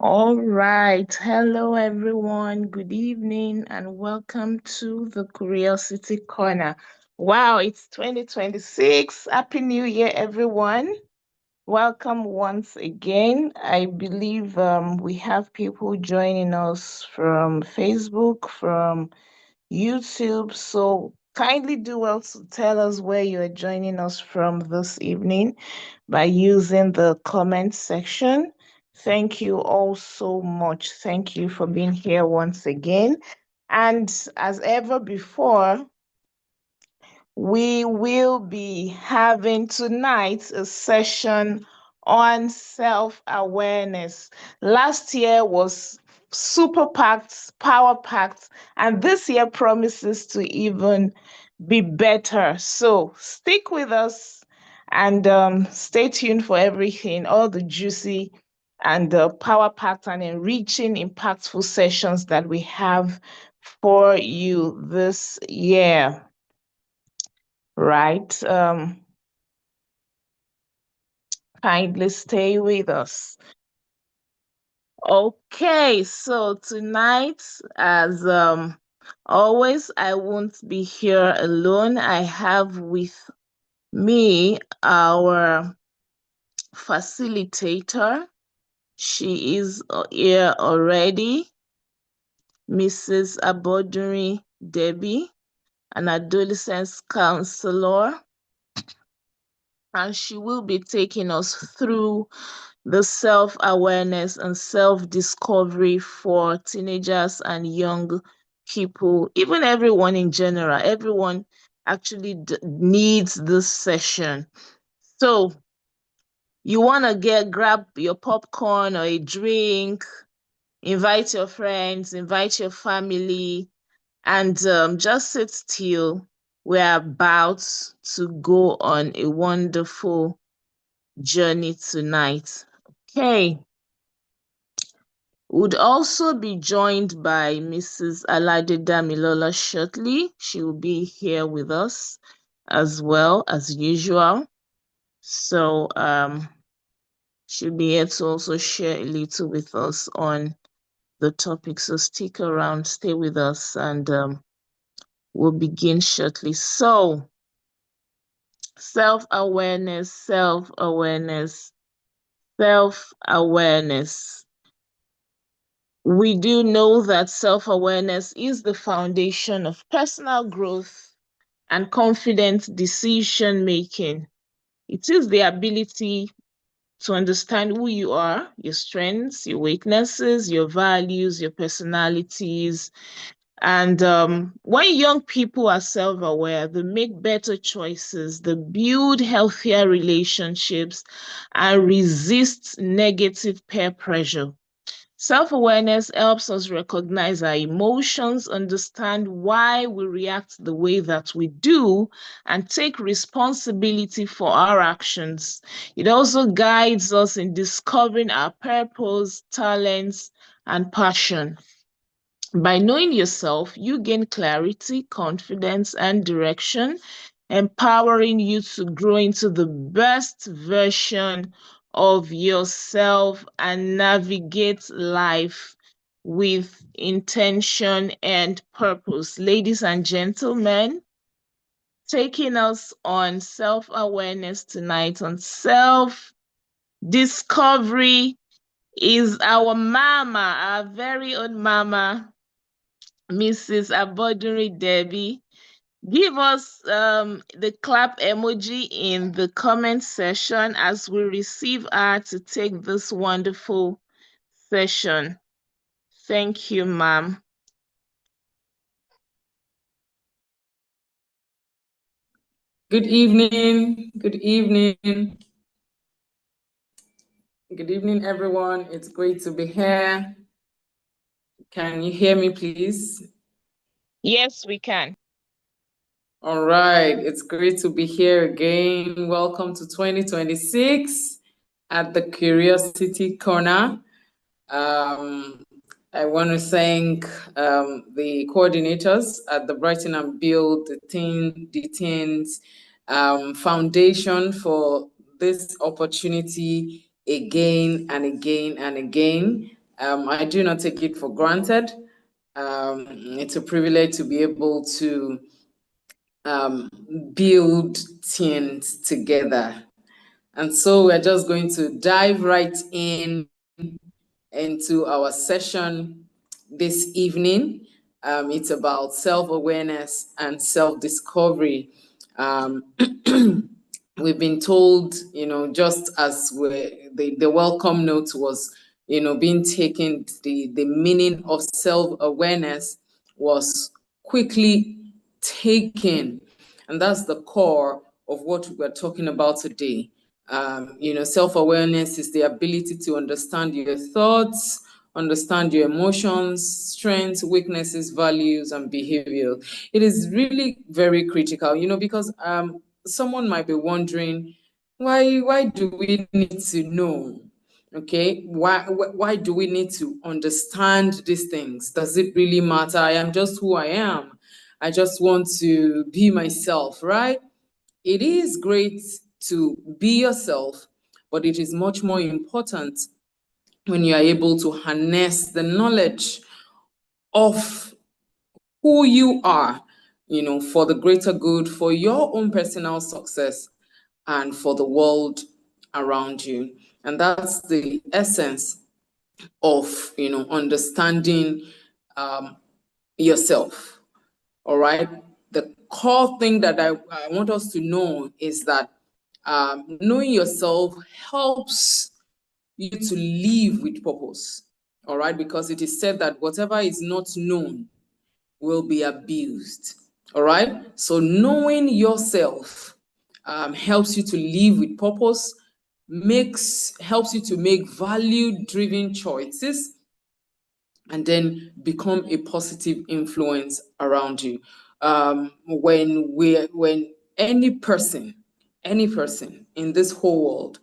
All right. Hello, everyone. Good evening and welcome to the Curiosity Corner. Wow, it's 2026. Happy New Year, everyone. Welcome once again. I believe we have people joining us from Facebook, from YouTube. So kindly do well to tell us where you are joining us from this evening by using the comment section. Thank you all so much. Thank you for being here once again. And as ever before, we will be having tonight a session on self-awareness. Last year was super packed, power packed, and this year promises to even be better. So stick with us and stay tuned for everything, all the juicy and power packed and enriching, impactful sessions that we have for you this year. Right. Kindly stay with us. Okay, so tonight, as always, I won't be here alone. I have with me our facilitator. She is here already, Mrs. Aboduri Debbie, an adolescence counselor, and she will be taking us through the self-awareness and self-discovery for teenagers and young people, even everyone in general. Everyone actually needs this session. So you want to grab your popcorn or a drink, invite your friends, invite your family, and just sit still. We're about to go on a wonderful journey tonight. Okay. Would also be joined by Mrs. Alade Damilola shortly. She will be here with us as well as usual. So she'll be here to also share a little with us on the topic. So stick around, stay with us, and we'll begin shortly. So self-awareness, self-awareness, self-awareness. We do know that self-awareness is the foundation of personal growth and confident decision-making. It is the ability to understand who you are, your strengths, your weaknesses, your values, your personalities. And when young people are self-aware, they make better choices, they build healthier relationships, and resist negative peer pressure. Self-awareness helps us recognize our emotions, understand why we react the way that we do, and take responsibility for our actions. It also guides us in discovering our purpose, talents, and passion. By knowing yourself, you gain clarity, confidence, and direction, empowering you to grow into the best version of yourself and navigate life with intention and purpose. Ladies and gentlemen, taking us on self-awareness tonight, on self-discovery, is our mama, our very own mama, Mrs. Aboduri Debbie. Give us the clap emoji in the comment section as we receive her to take this wonderful session. Thank you, ma'am. Good evening. Good evening. Good evening, everyone. It's great to be here. Can you hear me, please? Yes, we can. All right. It's great to be here again. Welcome to 2026 at the Curiosity Corner. I want to thank the coordinators at the Brighten and Build the Teens Foundation for this opportunity again and again and again. I do not take it for granted. It's a privilege to be able to build teams together. And so we're just going to dive right into our session this evening. It's about self-awareness and self-discovery. We've been told, just as the welcome note was, being taken, the meaning of self-awareness was quickly taken. And that's the core of what we're talking about today. Self-awareness is the ability to understand your thoughts, understand your emotions, strengths, weaknesses, values, and behavior. It is really very critical, because someone might be wondering, why do we need to know? Okay, why do we need to understand these things? Does it really matter? I am just who I am. I just want to be myself, right? It is great to be yourself, but it is much more important when you are able to harness the knowledge of who you are, for the greater good, for your own personal success, and for the world around you. And that's the essence of, understanding yourself. All right. The core thing that I want us to know is that knowing yourself helps you to live with purpose. All right. Because it is said that whatever is not known will be abused. All right. So knowing yourself helps you to live with purpose, helps you to make value-driven choices, and then become a positive influence around you. When any person in this whole world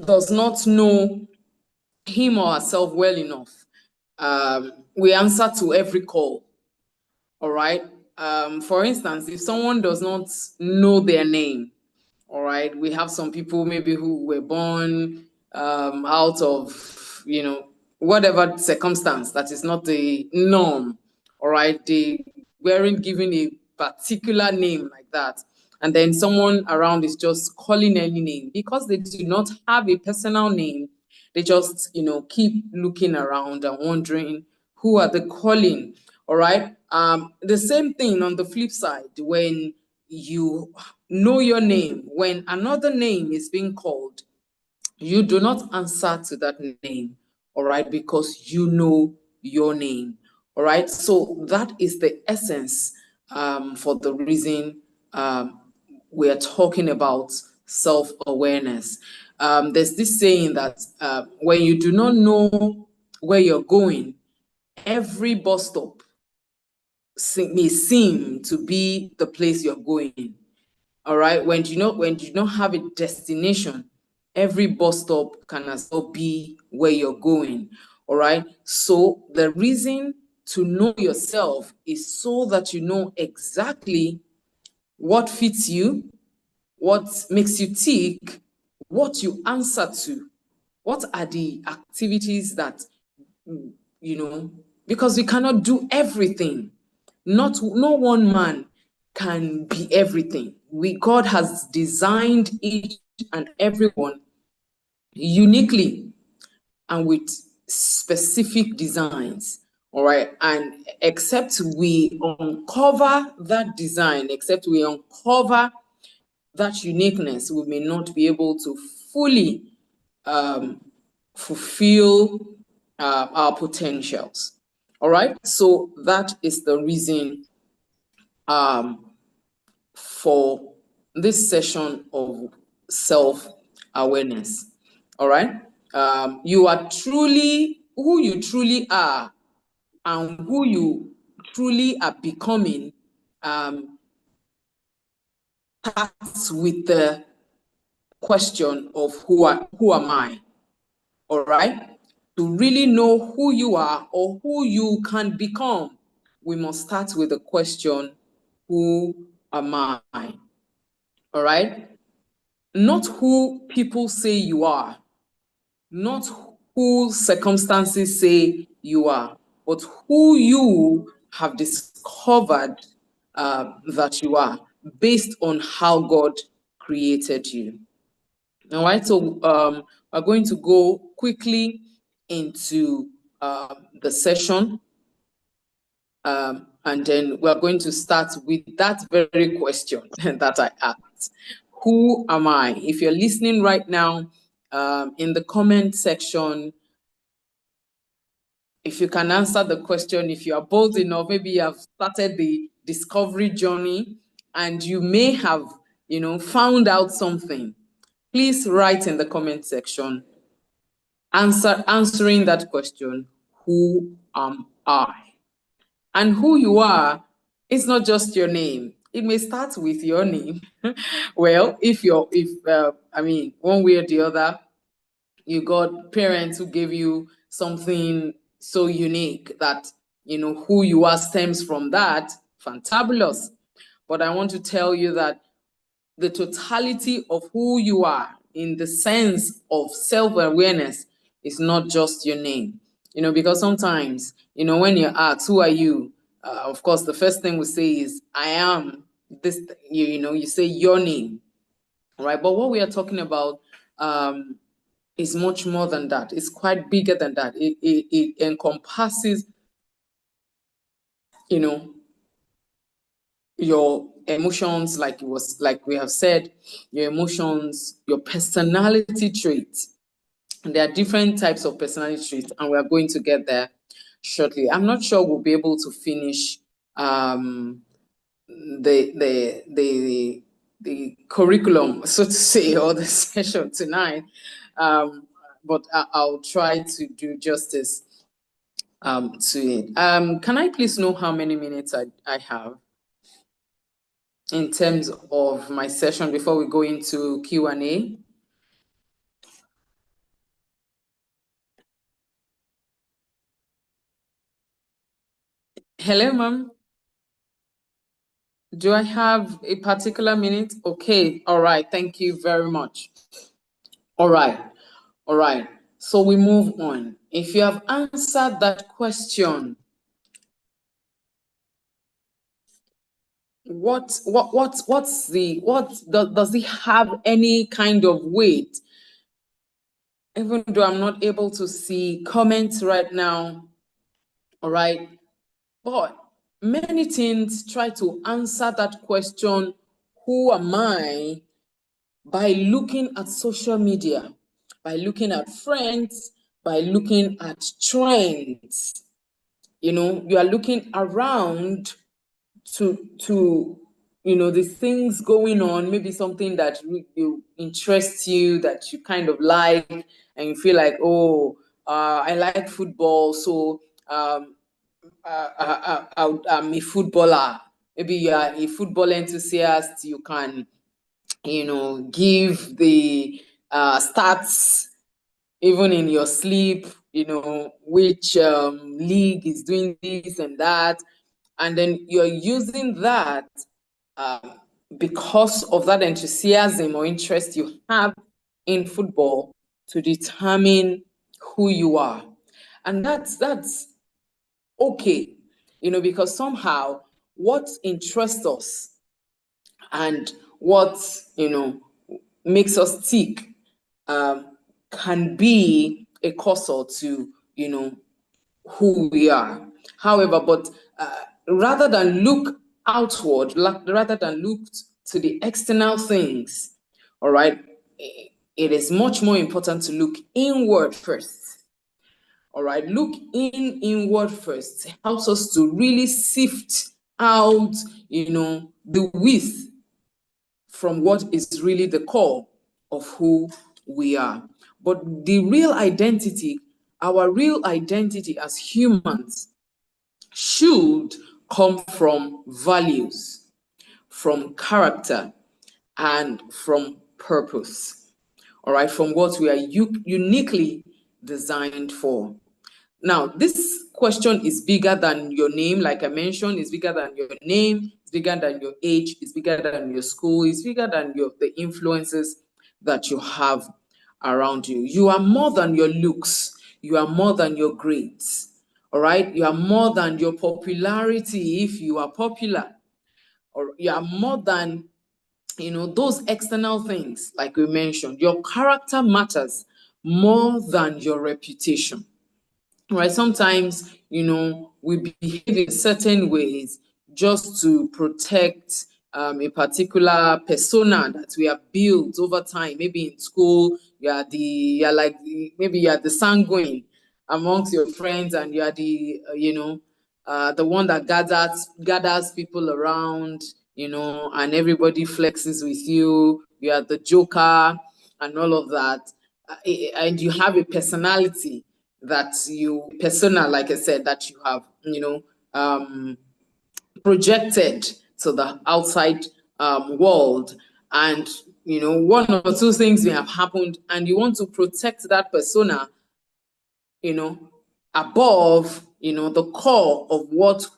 does not know him or herself well enough, we answer to every call. All right. For instance, if someone does not know their name, all right, we have some people maybe who were born out of, whatever circumstance that is not the norm. All right. They weren't given a particular name like that. And then someone around is just calling any name because they do not have a personal name. They just, keep looking around and wondering who are they calling. All right. The same thing on the flip side, when you know your name, when another name is being called, you do not answer to that name, all right, because you know your name, all right? So that is the essence for the reason we are talking about self-awareness. There's this saying that when you do not know where you're going, every bus stop may seem to be the place you're going. All right. When you don't have a destination, every bus stop can as well be where you're going. All right. So the reason to know yourself is so that you know exactly what fits you, what makes you tick, what you answer to, what are the activities that, because we cannot do everything. No one man can be everything. God has designed each and everyone uniquely and with specific designs. All right. And except we uncover that design, except we uncover that uniqueness, we may not be able to fully fulfill our potentials. All right. So that is the reason for this session of self-awareness. All right. You are truly who you truly are, and who you truly are becoming starts with the question of who am I? All right. To really know who you are or who you can become, we must start with the question, who am I? All right. Not who people say you are, not who circumstances say you are, but who you have discovered that you are based on how God created you. All right, so we're going to go quickly into the session, and then we're going to start with that very question that I asked. Who am I? If you're listening right now, in the comment section, if you can answer the question, if you are bold enough, maybe you have started the discovery journey and you may have, found out something. Please write in the comment section, answering that question, who am I? And who you are is not just your name. It may start with your name. Well, one way or the other, you got parents who gave you something so unique that, who you are stems from that, fantabulous. But I want to tell you that the totality of who you are in the sense of self-awareness is not just your name. Because sometimes, when you ask, who are you? Of course, the first thing we say is, I am this, you say your name, right? But what we are talking about is much more than that. It's quite bigger than that. It encompasses, your emotions, like we have said, your emotions, your personality traits. And there are different types of personality traits, and we are going to get there shortly. I'm not sure we'll be able to finish the curriculum, so to say, or the session tonight, but I'll try to do justice to it. Can I please know how many minutes I have in terms of my session before we go into Q&A? Hello, ma'am. Do I have a particular minute? Okay, all right, thank you very much. All right, so we move on. If you have answered that question, does it have any kind of weight? Even though I'm not able to see comments right now, all right, but many teens try to answer that question, who am I, by looking at social media, by looking at friends, by looking at trends. You are looking around to the things going on, maybe something that you interests you, that you kind of like, and you feel like, oh, I like football, so I'm a footballer. Maybe you are a football enthusiast, you can, give the stats even in your sleep, which league is doing this and that. And then you're using that because of that enthusiasm or interest you have in football to determine who you are. And that's okay, because somehow what interests us and what, makes us tick can be a cursor to, who we are. However, but rather than look outward, rather than look to the external things, all right, it is much more important to look inward first. All right, look inward first. It helps us to really sift out, the width from what is really the core of who we are. But the real identity, our real identity as humans, should come from values, from character, and from purpose. All right, from what we are uniquely designed for. Now, this question is bigger than your name, like I mentioned, it's bigger than your name, it's bigger than your age, it's bigger than your school, it's bigger than the influences that you have around you. You are more than your looks. You are more than your grades. All right? You are more than your popularity if you are popular. Or you are more than, those external things, like we mentioned. Your character matters more than your reputation. Right? Sometimes, we behave in certain ways just to protect a particular persona that we have built over time. Maybe in school, maybe you are the sanguine amongst your friends, and you are the one that gathers people around, and everybody flexes with you. You are the joker and all of that, and you have a personality persona, like I said, that you have, projected to the outside world. And, one or two things may have happened, and you want to protect that persona, above, the core of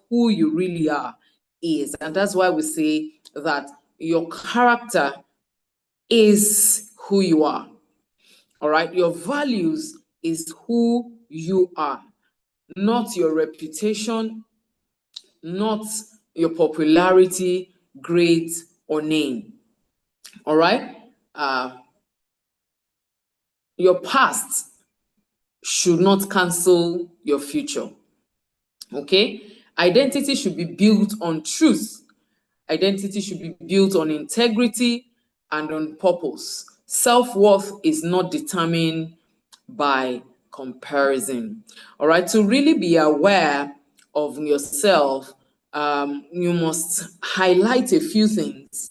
who you really are is. And that's why we say that your character is who you are. All right. Your values is who you are, not your reputation, not your popularity, grades, or name. All right. Your past should not cancel your future. Okay. Identity should be built on truth. Identity should be built on integrity and on purpose. Self-worth is not determined by comparison. All right, to really be aware of yourself, you must highlight a few things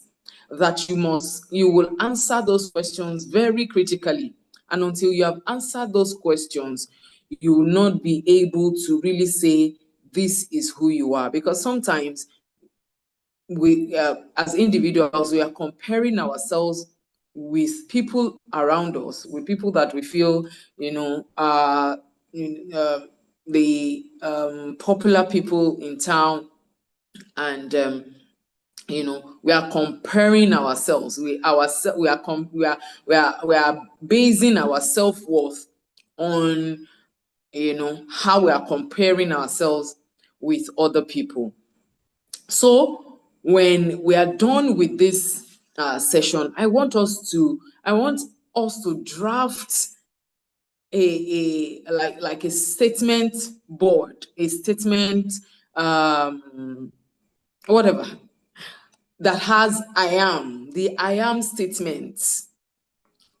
that you will answer those questions very critically. And until you have answered those questions, you will not be able to really say, this is who you are. Because sometimes we, as individuals, we are comparing ourselves with people around us, with people that we feel, are the popular people in town, and we are comparing ourselves. We are basing our self-worth on, how we are comparing ourselves with other people. So when we are done with this session, I want us to draft a statement board, a statement, whatever, that has the I am statement,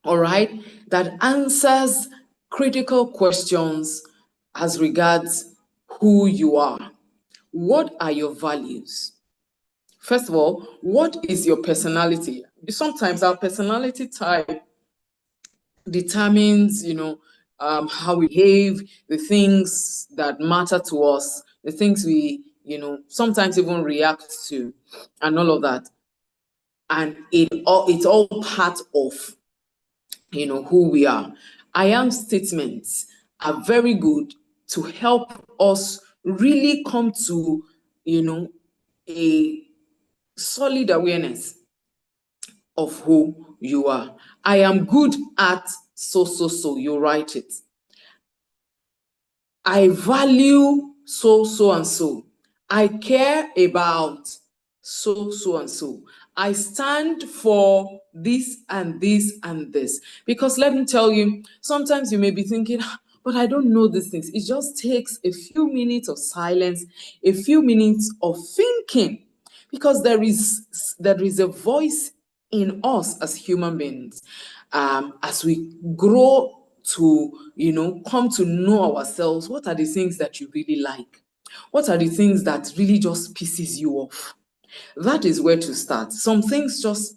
all right, that answers critical questions as regards who you are. What are your values? First of all, what is your personality? Sometimes our personality type determines, how we behave, the things that matter to us, the things we, sometimes even react to, and all of that. And it's all part of, who we are. I am statements are very good to help us really come to, a solid awareness of who you are. I am good at so, you write it. I value so, and so. I care about so, and so. I stand for this and this and this. Because let me tell you, sometimes you may be thinking, but I don't know these things. It just takes a few minutes of silence, a few minutes of thinking, because there is a voice in us as human beings. As we grow to, come to know ourselves, what are the things that you really like? What are the things that really just pisses you off? That is where to start. Some things just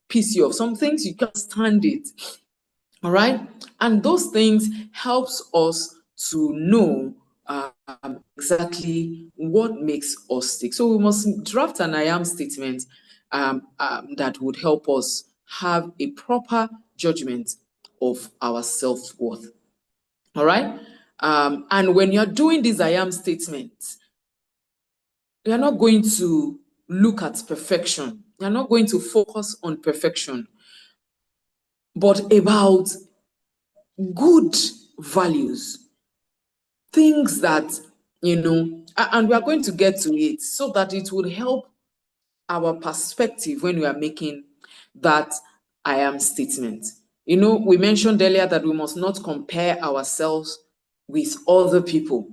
piss you off. Some things you can't stand it. All right? And those things helps us to know exactly what makes us tick. So we must draft an I am statement that would help us have a proper judgment of our self-worth. All right? And when you're doing these I am statements, you're not going to look at perfection. You're not going to focus on perfection, but about good values, things that, and we are going to get to it so that it would help our perspective when we are making that I am statement. We mentioned earlier that we must not compare ourselves with other people.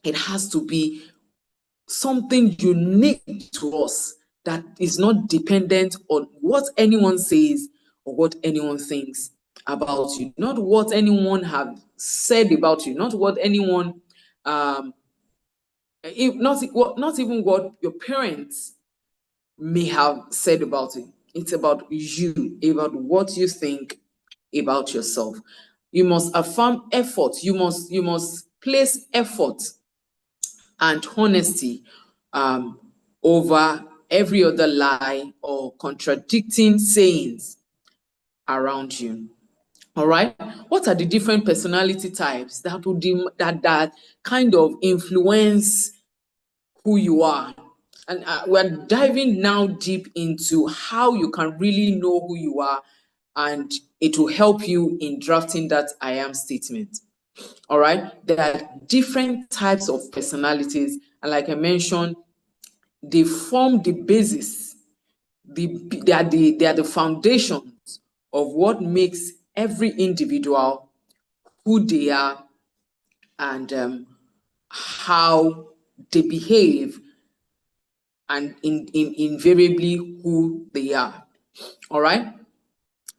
It has to be something unique to us that is not dependent on what anyone says or what anyone thinks about you, not what anyone have said about you, not what anyone, not even what your parents may have said about it. It's about you, about what you think about yourself. You must affirm effort. You must place effort and honesty over every other lie or contradicting sayings around you. All right. What are the different personality types that would that kind of influence who you are? And we're diving now deep into how you can really know who you are, and it will help you in drafting that I am statement. All right. There are different types of personalities, and like I mentioned, they form the basis. They are the foundations of what makes every individual who they are and how they behave, and invariably who they are. All right.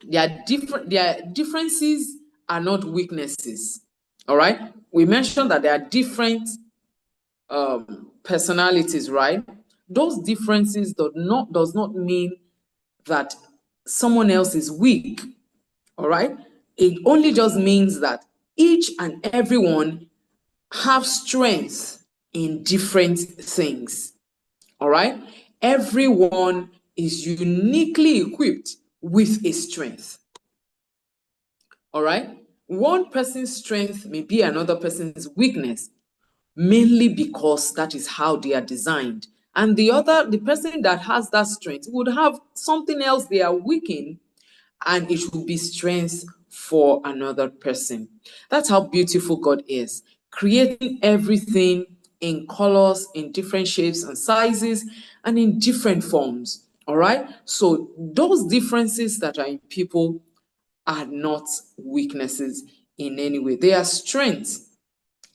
Their differences are not weaknesses. All right. We mentioned that there are different personalities, right? Those differences does not mean that someone else is weak. All right. It only just means that each and everyone have strengths in different things. All right. Everyone is uniquely equipped with a strength. All right. One person's strength may be another person's weakness, mainly because that is how they are designed. And the person that has that strength would have something else they are weak in, and it will be strength for another person. That's how beautiful God is, creating everything in colors, in different shapes and sizes, and in different forms. All right. So those differences that are in people are not weaknesses in any way. They are strengths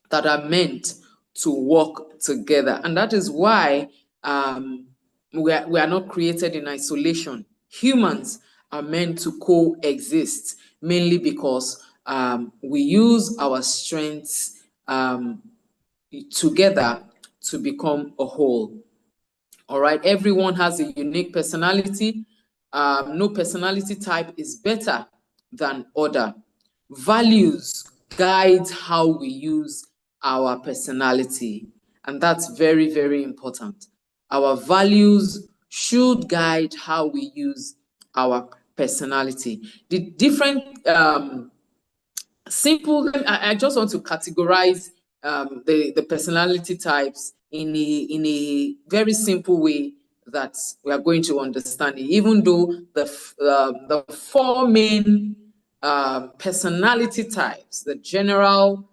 that are meant to work together. And that is why we are not created in isolation. Humans are meant to coexist, mainly because we use our strengths together to become a whole. All right, everyone has a unique personality. No personality type is better than other. Values guide how we use our personality, and that's very, very important. Our values should guide how we use our personality. The different I just want to categorize the personality types in a very simple way that we are going to understand it, even though the four main personality types, the general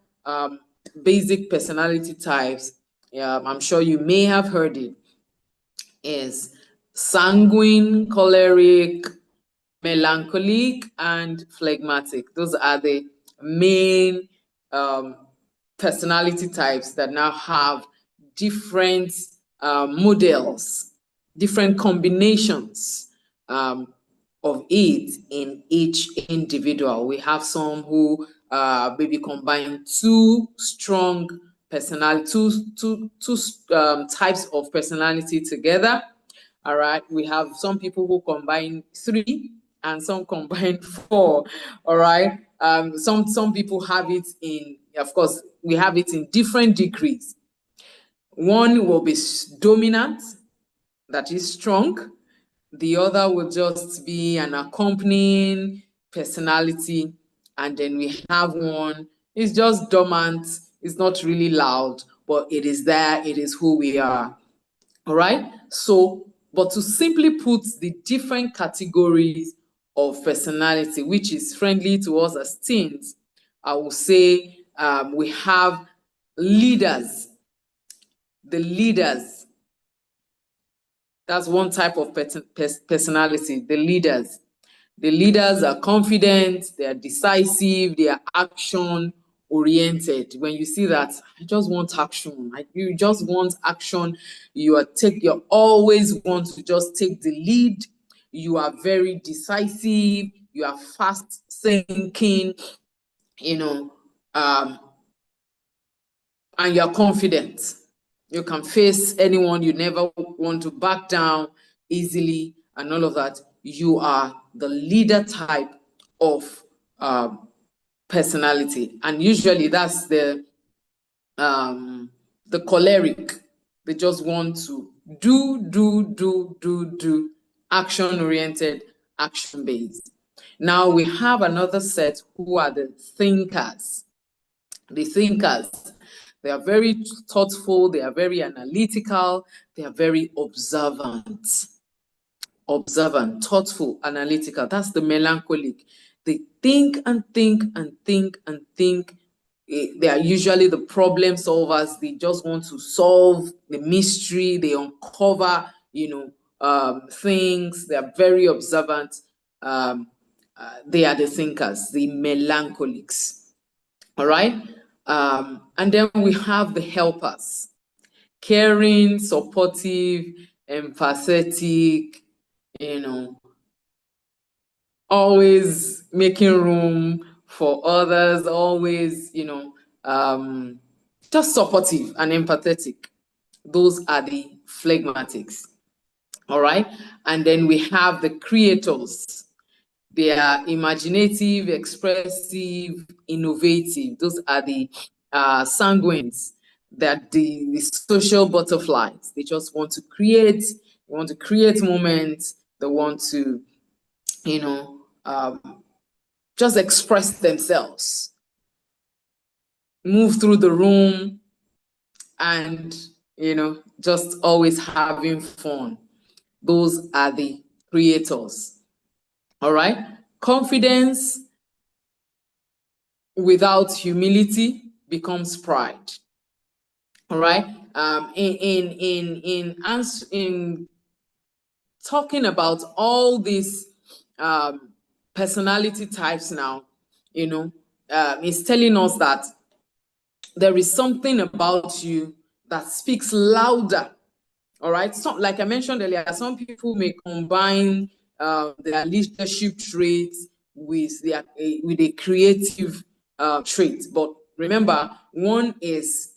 basic personality types, I'm sure you may have heard it, is sanguine, choleric, melancholic, and phlegmatic. Those are the main personality types that now have different models, different combinations of it in each individual. We have some who maybe combine two strong personality, two types of personality together. All right, we have some people who combine 3 and some combine 4. All right, some people have it in, of course, we have it in different degrees. One will be dominant, that is strong. The other will just be an accompanying personality. And then we have one, it's just dormant, it's not really loud, but it is there, it is who we are. All right. So, but to simply put the different categories of personality, which is friendly to us as teens, I will say we have leaders. The leaders. That's one type of personality, the leaders. The leaders are confident, they are decisive, they are action oriented. When you see that, I just want action. You just want action. You always want to just take the lead. You are very decisive. You are fast thinking, and you are confident. You can face anyone. You never want to back down easily and all of that. You are the leader type of personality. And usually that's the choleric. They just want to do, action-oriented, action-based. Now we have another set who are the thinkers. The thinkers. They are very thoughtful, they are very analytical, they are very observant. Observant, thoughtful, analytical. That's the melancholic. They think and think and think and think. They are usually the problem solvers. They just want to solve the mystery. They uncover, things. They are very observant. They are the thinkers, the melancholics. All right. And then we have the helpers. Caring, supportive, empathetic, always making room for others, always, just supportive and empathetic. Those are the phlegmatics. All right. And then we have the creators. They are imaginative, expressive, innovative. Those are the sanguines, that the social butterflies. They just want to create, moments. They want to, just express themselves, move through the room, and, just always having fun. Those are the creators. All right. Confidence without humility becomes pride. All right. In talking about all these personality types now, it's telling us that there is something about you that speaks louder. All right. So, like I mentioned earlier, some people may combine their leadership traits with a creative trait. But remember, one is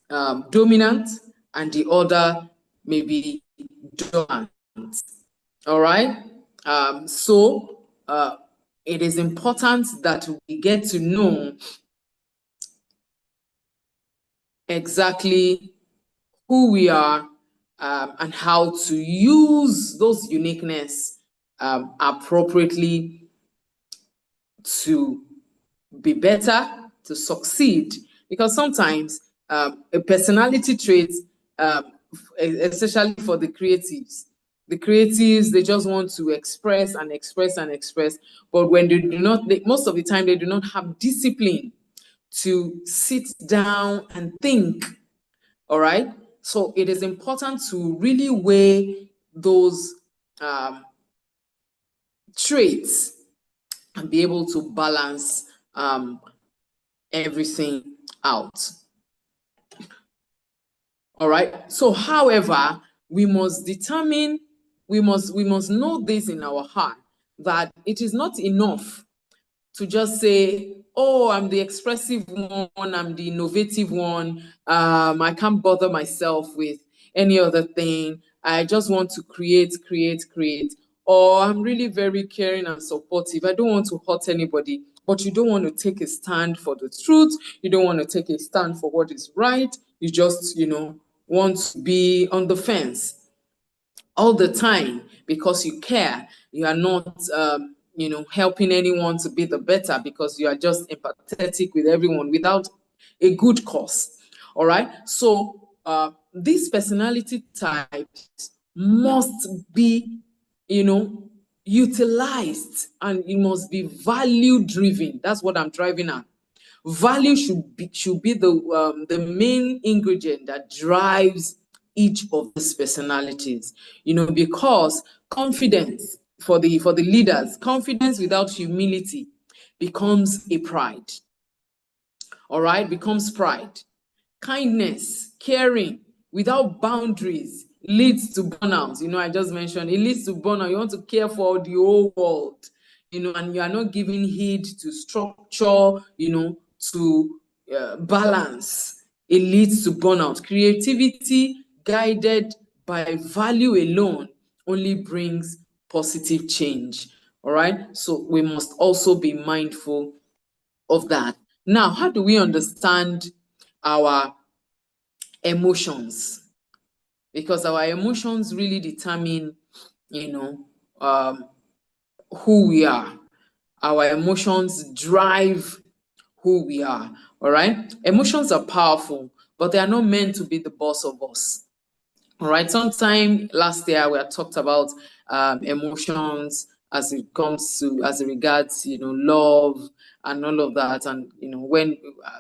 dominant and the other may be dominant. All right. So it is important that we get to know exactly who we are and how to use those uniqueness appropriately to be better, to succeed. Because sometimes a personality trait, especially for the creatives, they just want to express and express and express. But when they do not, most of the time, they do not have discipline to sit down and think. All right. So it is important to really weigh those traits and be able to balance everything out. All right. So, however, we must determine, we must know this in our heart, that it is not enough to just say, oh, I'm the expressive one, I'm the innovative one, I can't bother myself with any other thing, I just want to create, or I'm really very caring and supportive, I don't want to hurt anybody. But you don't want to take a stand for the truth, you don't want to take a stand for what is right, you just, want to be on the fence all the time because you care. You are not helping anyone to be the better, because you are just empathetic with everyone without a good cause. All right. So these personality types must be, utilized, and it must be value driven. That's what I'm driving at. Value should be the main ingredient that drives each of these personalities, because confidence for the leaders, confidence without humility becomes a pride. All right, becomes pride. Kindness, caring without boundaries leads to burnout. I just mentioned it leads to burnout. You want to care for the whole world, and you are not giving heed to structure, to balance. It leads to burnout. Creativity guided by value alone only brings positive change. All right, so we must also be mindful of that. Now, how do we understand our emotions? Because our emotions really determine, who we are. Our emotions drive who we are. All right. Emotions are powerful, but they are not meant to be the boss of us. All right. Sometime last year we had talked about emotions as it regards, love and all of that. And, when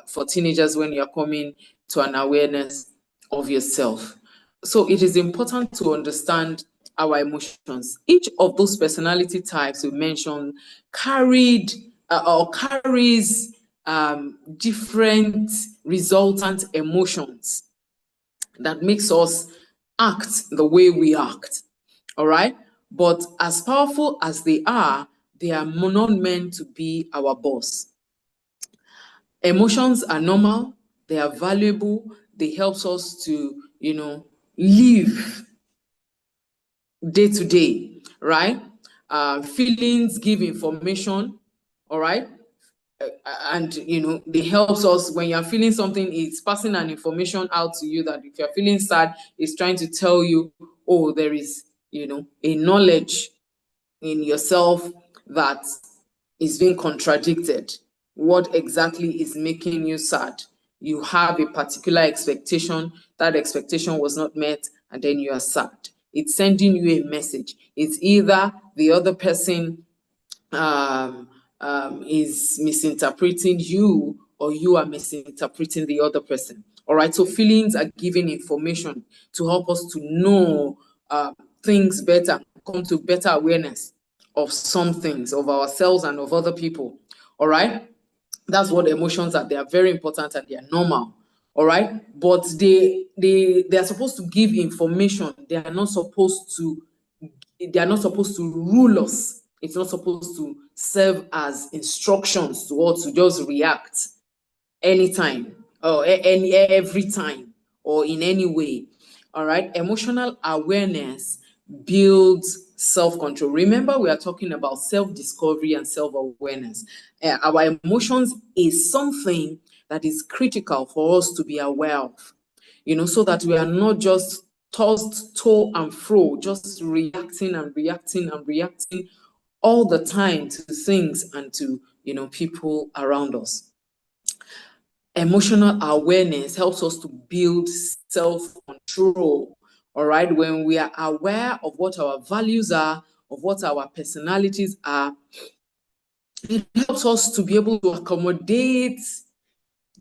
for teenagers, when you're coming to an awareness of yourself. So it is important to understand our emotions. Each of those personality types we mentioned carries different resultant emotions that makes us act the way we act. All right. But as powerful as they are not meant to be our boss. Emotions are normal, they are valuable, they help us to, live day to day, right? Feelings give information, all right? And it helps us when you're feeling something, it's passing an information out to you that if you're feeling sad, it's trying to tell you, oh, there is, a knowledge in yourself that is being contradicted. What exactly is making you sad? You have a particular expectation, that expectation was not met, and then you are sad. It's sending you a message. It's either the other person is misinterpreting you, or you are misinterpreting the other person. All right, so feelings are giving information to help us to know things better, come to better awareness of some things, of ourselves and of other people. All right, that's what emotions are. They are very important and they are normal. All right, but they are supposed to give information. They are not supposed to rule us. It's not supposed to serve as instructions to us to just react anytime or every time or in any way. All right. Emotional awareness builds self-control. Remember, we are talking about self-discovery and self-awareness. Our emotions is something that is critical for us to be aware of, so that we are not just tossed to and fro, just reacting and reacting and reacting all the time to things and to, people around us. Emotional awareness helps us to build self-control. All right, when we are aware of what our values are, of what our personalities are, it helps us to be able to accommodate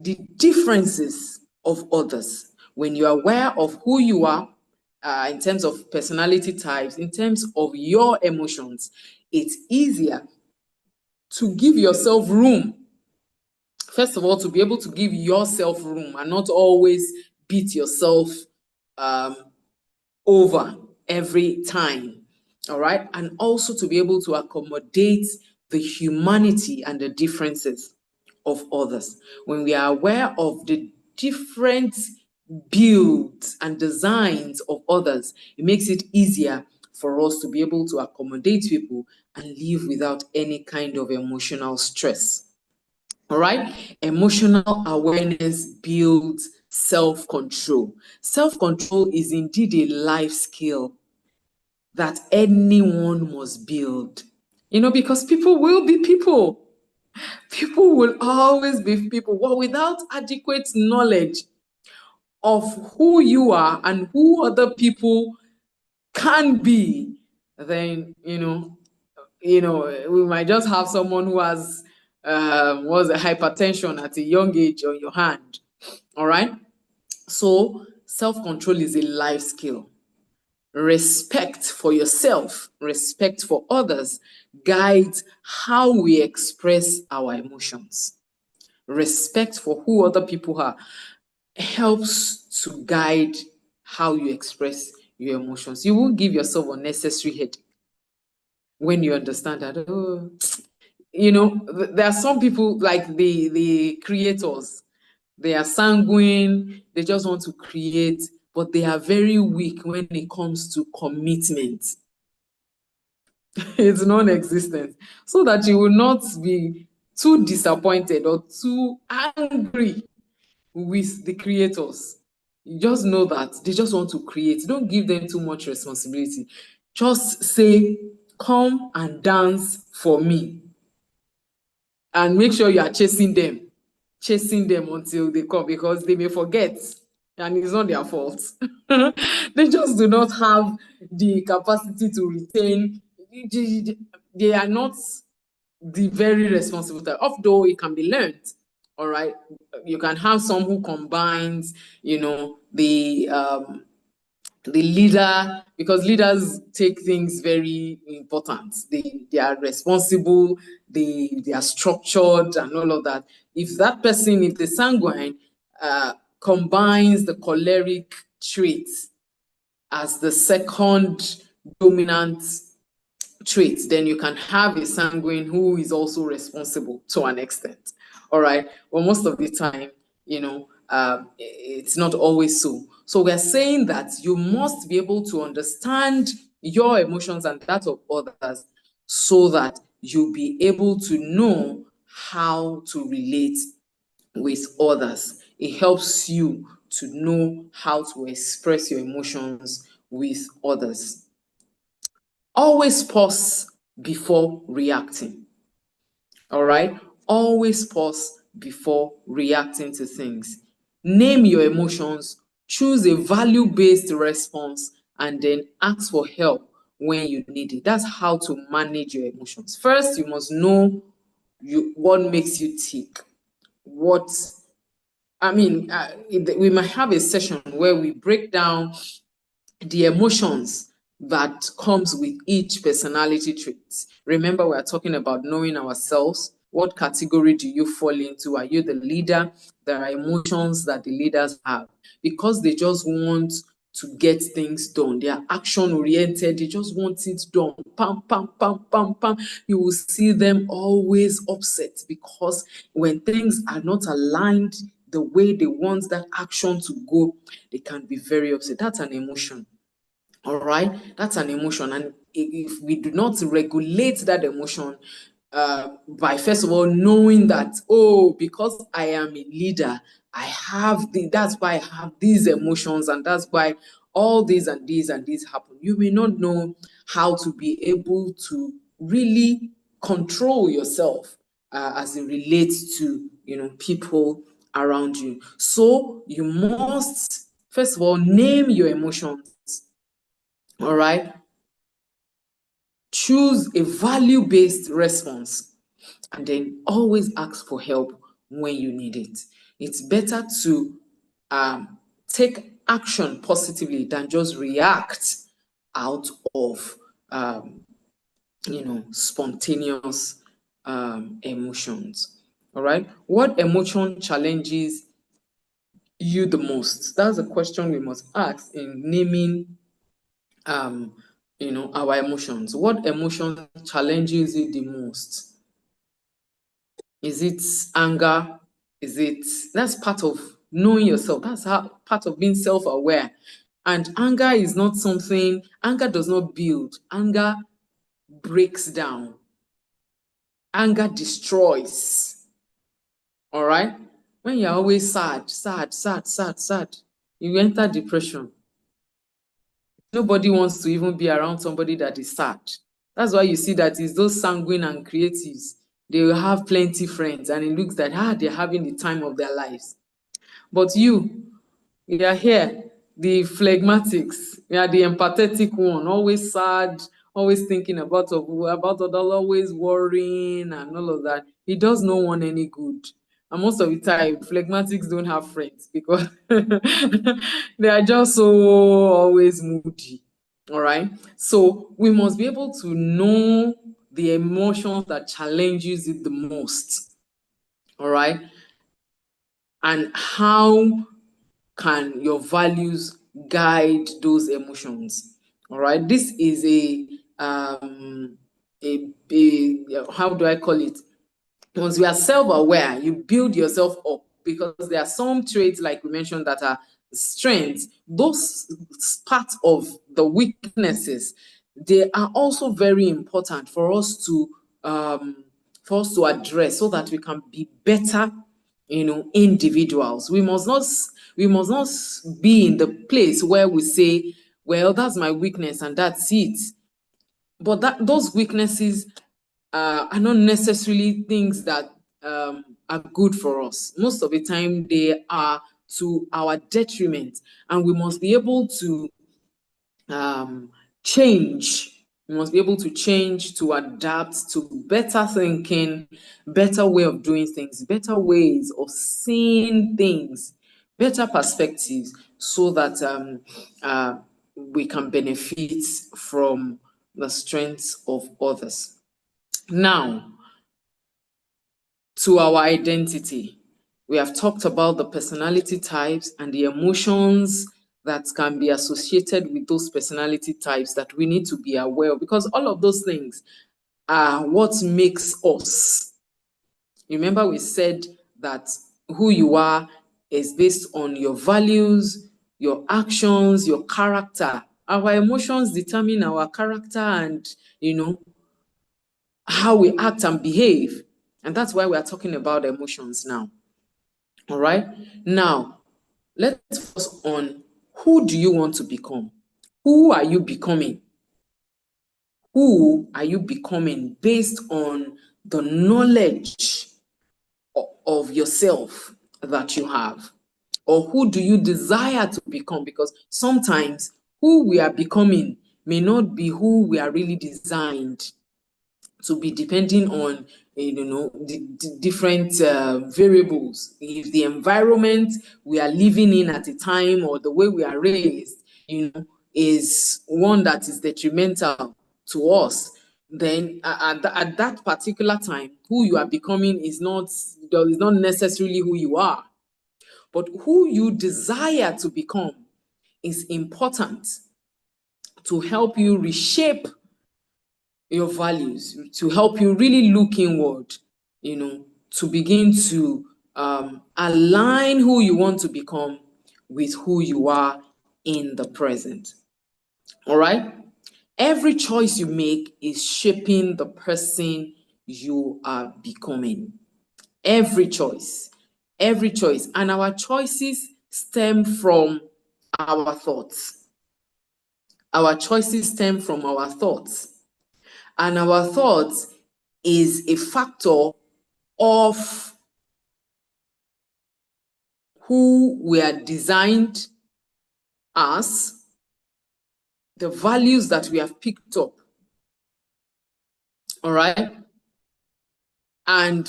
the differences of others. When you're aware of who you are, in terms of personality types, in terms of your emotions, it's easier to give yourself room. First of all, to be able to give yourself room and not always beat yourself over every time. All right. And also to be able to accommodate the humanity and the differences of others. When we are aware of the different builds and designs of others, it makes it easier for us to be able to accommodate people and live without any kind of emotional stress. All right. Emotional awareness builds self-control. Self-control is indeed a life skill that anyone must build. Because people will be people. People will always be people. Well, without adequate knowledge of who you are and who other people can be, then we might just have someone who has was a hypertension at a young age on your hand. All right. So self-control is a life skill. Respect for yourself, respect for others guides how we express our emotions. Respect for who other people are helps to guide how you express your emotions. You won't give yourself unnecessary headache when you understand that, oh, you know, there are some people like the creators, they are sanguine, they just want to create, but they are very weak when it comes to commitment. It's non-existent, so that you will not be too disappointed or too angry with the creators. You just know that they just want to create. Don't give them too much responsibility. Just say, come and dance for me. And make sure you are chasing them until they come, because they may forget and it's not their fault. They just do not have the capacity to retain. They are not the very responsible type, although it can be learned. All right, you can have some who combines, you know, the leader, because leaders take things very important. They are responsible, they are structured and all of that. If that person, if the sanguine combines the choleric traits as the second dominant trait, then you can have a sanguine who is also responsible to an extent. All right. Well, most of the time, you know, it's not always so. So we're saying that you must be able to understand your emotions and that of others, so that you'll be able to know how to relate with others. It helps you to know how to express your emotions with others. Always pause before reacting. All right? Always pause before reacting to things. Name your emotions, choose a value-based response, and then ask for help when you need it. That's how to manage your emotions. First, you must know what makes you tick. We might have a session where we break down the emotions that comes with each personality trait. Remember, we are talking about knowing ourselves. What category do you fall into? Are you the leader? There are emotions that the leaders have because they just want to get things done. They are action-oriented. They just want it done. Pam, pam, pam, pam, pam. You will see them always upset because when things are not aligned the way they want that action to go, they can be very upset. That's an emotion. All right, that's an emotion. And if we do not regulate that emotion by first of all knowing that, oh, because I am a leader, that's why I have these emotions, and that's why all these and these and these happen. You may not know how to be able to really control yourself as it relates to, you know, people around you. So you must first of all name your emotions. All right. Choose a value-based response, and then always ask for help when you need it. It's better to take action positively than just react out of, spontaneous emotions. All right. What emotion challenges you the most? That's a question we must ask in naming our emotions. What emotion challenges you the most? Is it anger? That's part of knowing yourself. That's part of being self-aware. And anger does not build. Anger breaks down. Anger destroys. All right? When you're always sad, you enter depression. Nobody wants to even be around somebody that is sad. That's why you see that it's those sanguine and creatives. They will have plenty friends, and it looks like they're having the time of their lives. But you are here, the phlegmatics, you are the empathetic one, always sad, always thinking about other, always worrying and all of that, it does no one any good. And most of the time, phlegmatics don't have friends because they are just so always moody. All right. So we must be able to know the emotions that challenges it the most. All right. And how can your values guide those emotions? All right. This is a how do I call it? Once you are self-aware, you build yourself up, because there are some traits, like we mentioned, that are strengths. Those parts of the weaknesses, they are also very important for us to address, so that we can be better, individuals. We must not be in the place where we say, well, that's my weakness and that's it. But those weaknesses are not necessarily things that are good for us. Most of the time, they are to our detriment, and we must be able to change. We must be able to change, to adapt to better thinking, better way of doing things, better ways of seeing things, better perspectives, so that we can benefit from the strengths of others. Now, to our identity. We have talked about the personality types and the emotions that can be associated with those personality types that we need to be aware of, because all of those things are what makes us. Remember, we said that who you are is based on your values, your actions, your character. Our emotions determine our character and, how we act and behave. And that's why we are talking about emotions now. All right. Now, let's focus on, who do you want to become? Who are you becoming? Who are you becoming based on the knowledge of yourself that you have? Or who do you desire to become? Because sometimes who we are becoming may not be who we are really designed to be, depending on the different variables. If the environment we are living in at a time, or the way we are raised, is one that is detrimental to us, then at that particular time, who you are becoming is not necessarily who you are. But who you desire to become is important to help you reshape your values, to help you really look inward, to begin to align who you want to become with who you are in the present. All right? Every choice you make is shaping the person you are becoming. Every choice. And our choices stem from our thoughts. Our choices stem from our thoughts. And our thoughts is a factor of who we are designed as, the values that we have picked up. All right? And,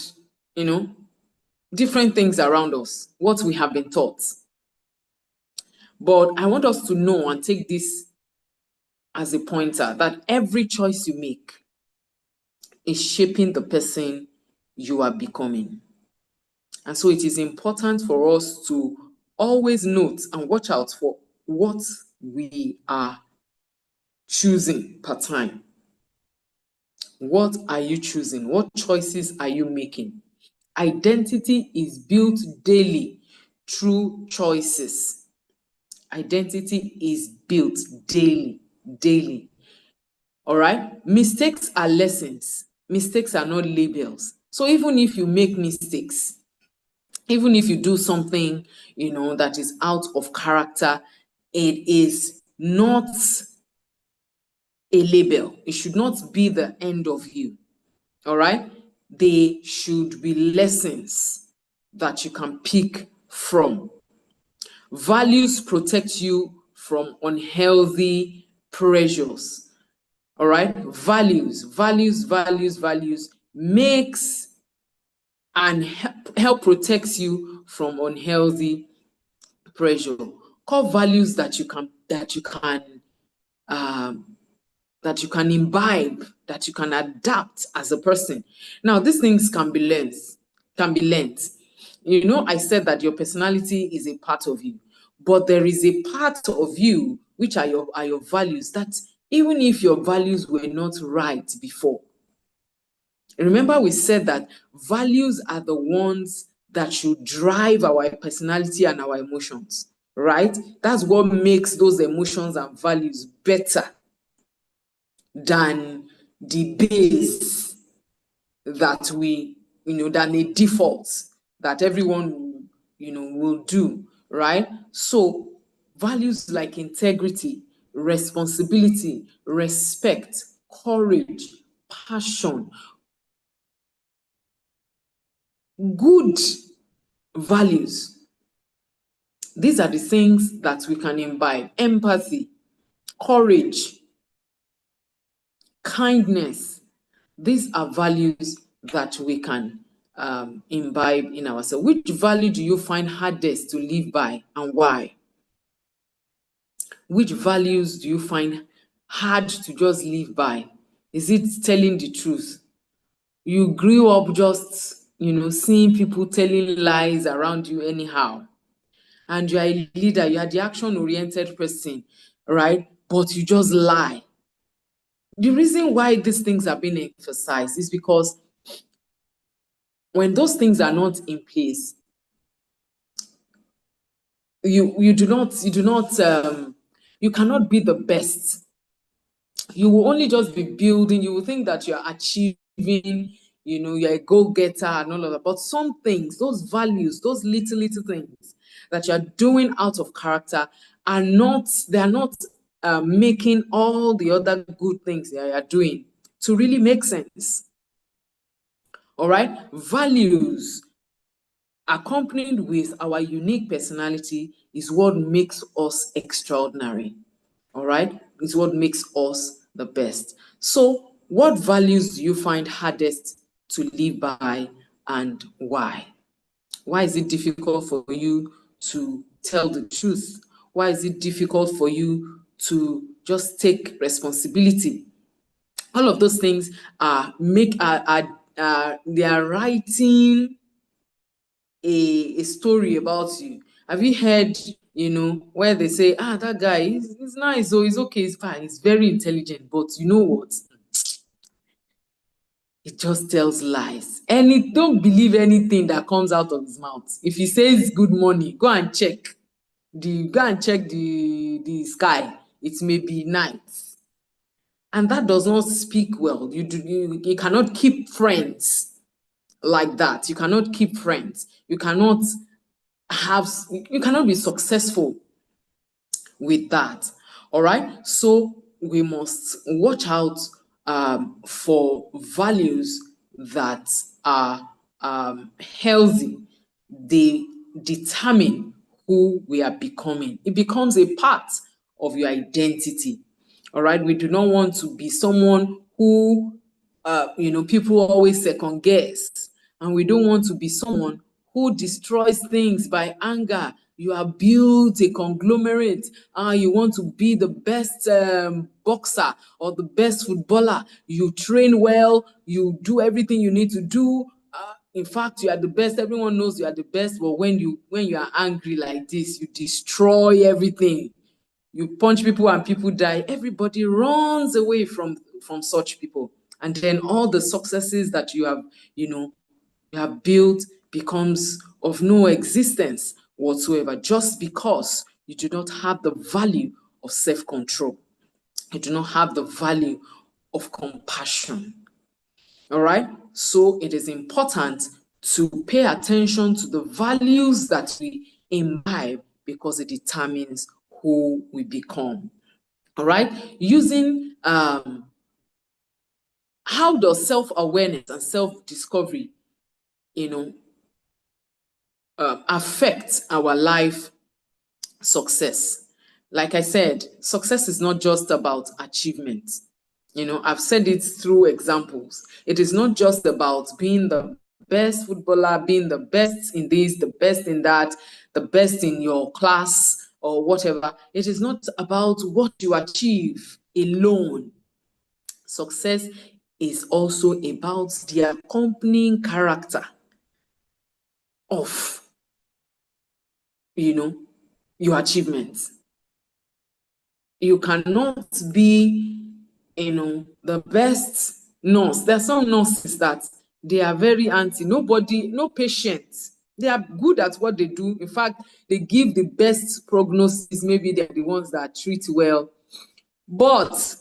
different things around us, what we have been taught. But I want us to know and take this as a pointer, that every choice you make is shaping the person you are becoming. And so it is important for us to always note and watch out for what we are choosing per time. What are you choosing? What choices are you making? Identity is built daily through choices. Identity is built daily. All right? Mistakes are lessons. Mistakes are not labels. So even if you make mistakes, even if you do something, that is out of character, it is not a label. It should not be the end of you. All right? They should be lessons that you can pick from. Values protect you from unhealthy pressures. All right, values makes and help protects you from unhealthy pressure. Core values that you can imbibe, that you can adapt as a person. Now, these things can be learned. You know, I said that your personality is a part of you, but there is a part of you which are your values, that even if your values were not right before. Remember, we said that values are the ones that should drive our personality and our emotions, right? That's what makes those emotions and values better than the base that than a default that everyone, will do, right? So values like integrity, responsibility, respect, courage, passion, good values. These are the things that we can imbibe. Empathy, courage, kindness. These are values that we can imbibe in ourselves. Which value do you find hardest to live by, and why? Which values do you find hard to just live by? Is it telling the truth? You grew up just, seeing people telling lies around you anyhow, and you are a leader, you are the action-oriented person, right? But you just lie. The reason why these things are being emphasized is because when those things are not in place, you cannot be the best. You will only just be building. You will think that you're achieving, you're a go-getter and all of that. But some things, those values, those little things that you're doing out of character are not making all the other good things that you're doing to really make sense. All right, values accompanied with our unique personality is what makes us extraordinary. All right, is what makes us the best. So what values do you find hardest to live by, and why? Why is it difficult for you to tell the truth? Why is it difficult for you to just take responsibility? All of those things they are writing a story about you. Have you heard, where they say, that guy, he's nice, so he's okay, he's fine, he's very intelligent, but you know what? It just tells lies. And don't believe anything that comes out of his mouth. If he says good morning, go and check the sky. It may be night. And that does not speak well. You cannot keep friends like that. You cannot keep friends. You cannot be successful with that. All right. So we must watch out for values that are healthy. They determine who we are becoming. It becomes a part of your identity. All right. We do not want to be someone who, people always second guess. And we don't want to be someone who destroys things by anger. You have built a conglomerate. You want to be the best boxer or the best footballer. You train well. You do everything you need to do. In fact, you are the best. Everyone knows you are the best. But when you are angry like this, you destroy everything. You punch people and people die. Everybody runs away from such people. And then all the successes that you have built becomes of no existence whatsoever, just because you do not have the value of self-control. You do not have the value of compassion. All right? So it is important to pay attention to the values that we imbibe, because it determines who we become. All right? Using how does self-awareness and self-discovery, affect our life success? Like I said, success is not just about achievement. I've said it through examples. It is not just about being the best footballer, being the best in this, the best in that, the best in your class or whatever. It is not about what you achieve alone. Success is also about the accompanying character of, your achievements. You cannot be, the best nurse. There are some nurses that they are very no patient. They are good at what they do. In fact, they give the best prognosis. Maybe they're the ones that treat well, but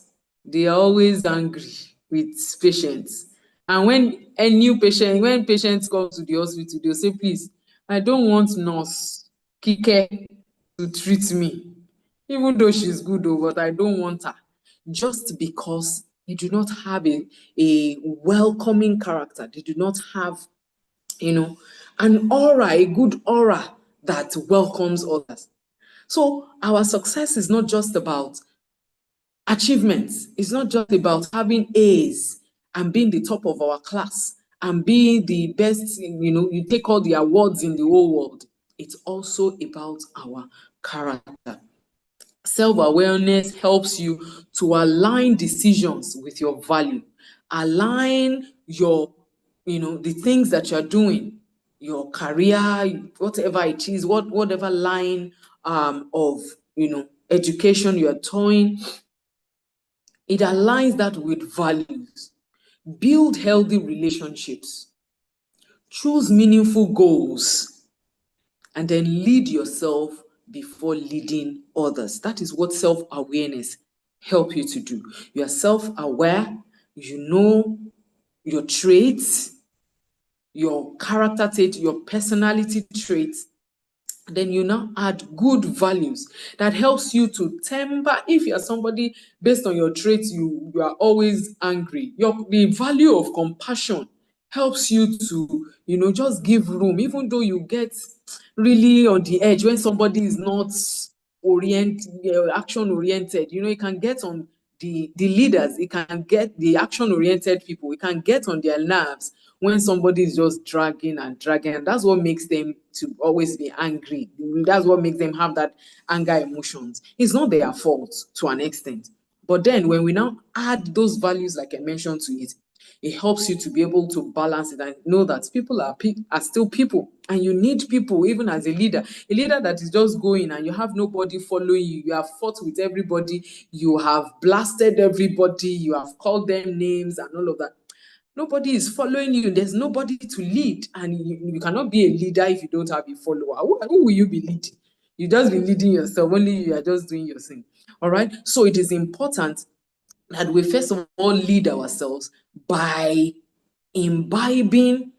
they are always angry with patients. And when patients come to the hospital, they'll say, please, I don't want nurse Kike to treat me. Even though she's good, but I don't want her. Just because they do not have a welcoming character. They do not have, an aura, a good aura that welcomes others. So our success is not just about achievements. It's not just about having A's and being the top of our class and being the best, you take all the awards in the whole world. It's also about our character. Self-awareness helps you to align decisions with your value, align your, the things that you're doing, your career, whatever it is, whatever line of, education you're doing, it aligns that with values. Build healthy relationships, choose meaningful goals, and then lead yourself before leading others. That is what self-awareness helps you to do. You are self-aware, you know your traits, your character traits, your personality traits. Then you now add good values that helps you to temper. If you're somebody based on your traits, you are always angry. The value of compassion helps you to, just give room, even though you get really on the edge when somebody is not action oriented. You can get on the leaders, it can get the action oriented people, it can get on their nerves when somebody is just dragging and dragging. And that's what makes them to always be angry. That's what makes them have that anger emotions. It's not their fault to an extent. But then when we now add those values, like I mentioned to it, it helps you to be able to balance it and know that people are still people, and you need people even as a leader that is just going and you have nobody following you. You have fought with everybody, you have blasted everybody, you have called them names and all of that. Nobody is following you. There's nobody to lead, and you cannot be a leader if you don't have a follower. Who will you be leading? You just be leading yourself, only you are just doing your thing. All right. So it is important that we first of all lead ourselves by imbibing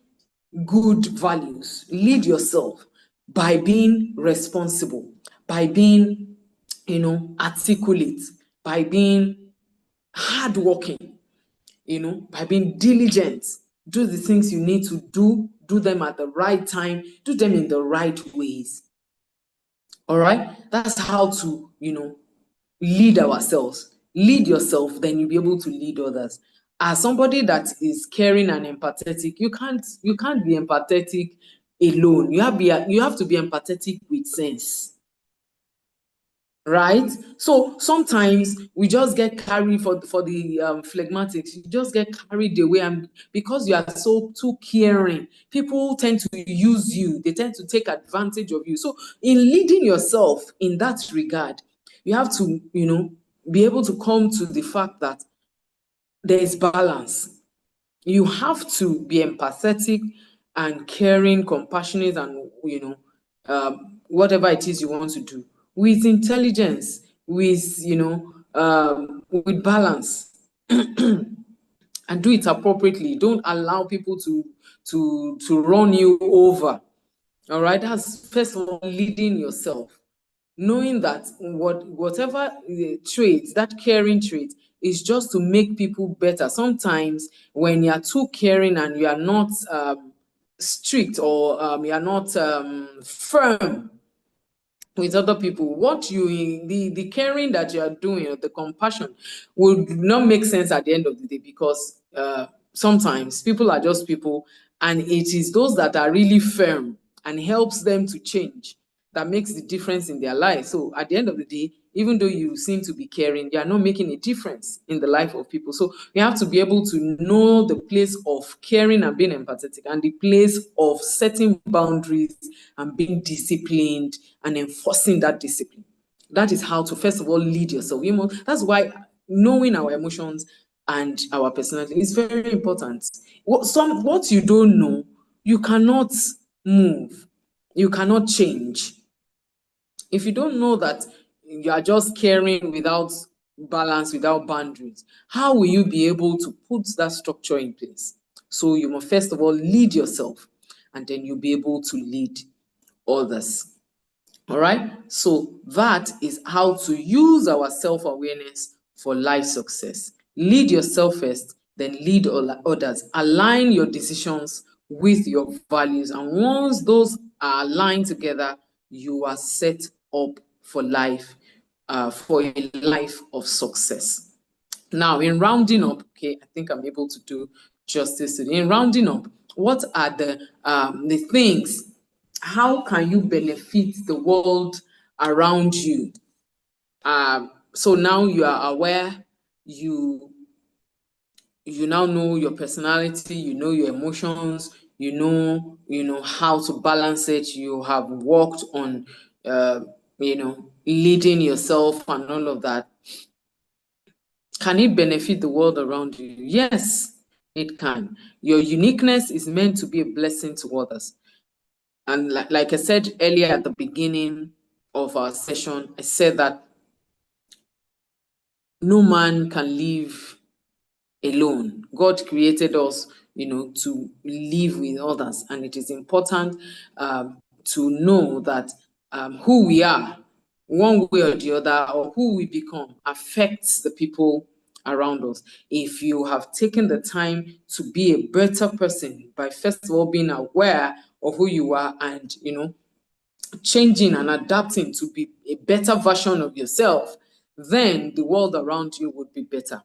good values. Lead yourself by being responsible, by being, articulate, by being hardworking, by being diligent. Do the things you need to do them at the right time, do them in the right ways. All right? That's how to, lead ourselves. Lead yourself, then you'll be able to lead others. As somebody that is caring and empathetic, you can't be empathetic alone. You have to be empathetic with sense. Right? So sometimes we just get carried for the phlegmatics. You just get carried away, and because you are so too caring, people tend to use you. They tend to take advantage of you. So in leading yourself in that regard, you have to, be able to come to the fact that there is balance. You have to be empathetic and caring, compassionate, and whatever it is you want to do with intelligence, with with balance, and do it appropriately. Don't allow people to run you over. All right, that's first of all leading yourself, knowing that whatever trait, that caring trait, is just to make people better. Sometimes when you are too caring and you are not strict, or you are not firm, with other people, what the caring that you are doing, or the compassion, will not make sense at the end of the day, because sometimes people are just people, and it is those that are really firm and helps them to change that makes the difference in their life. So at the end of the day, even though you seem to be caring, you are not making a difference in the life of people. So you have to be able to know the place of caring and being empathetic, and the place of setting boundaries and being disciplined and enforcing that discipline. That is how to, first of all, lead yourself. That's why knowing our emotions and our personality is very important. What you don't know, you cannot move, you cannot change. If you don't know that you are just caring without balance, without boundaries, how will you be able to put that structure in place? So you must first of all lead yourself, and then you'll be able to lead others. All right. So that is how to use our self-awareness for life success. Lead yourself first, then lead others. Align your decisions with your values. And once those are aligned together, you are set up for life, for a life of success. Now, in rounding up, okay, I think I'm able to do justice today. In rounding up, what are the things? How can you benefit the world around you? So now you are aware, you now know your personality, you know your emotions, you know how to balance it. You have worked on leading yourself and all of that. Can it benefit the world around you? Yes, it can. Your uniqueness is meant to be a blessing to others. And like I said earlier at the beginning of our session, I said that no man can live alone. God created us, to live with others. And it is important to know that who we are, one way or the other, or who we become, affects the people around us. If you have taken the time to be a better person by first of all being aware of who you are, and changing and adapting to be a better version of yourself, then the world around you would be better.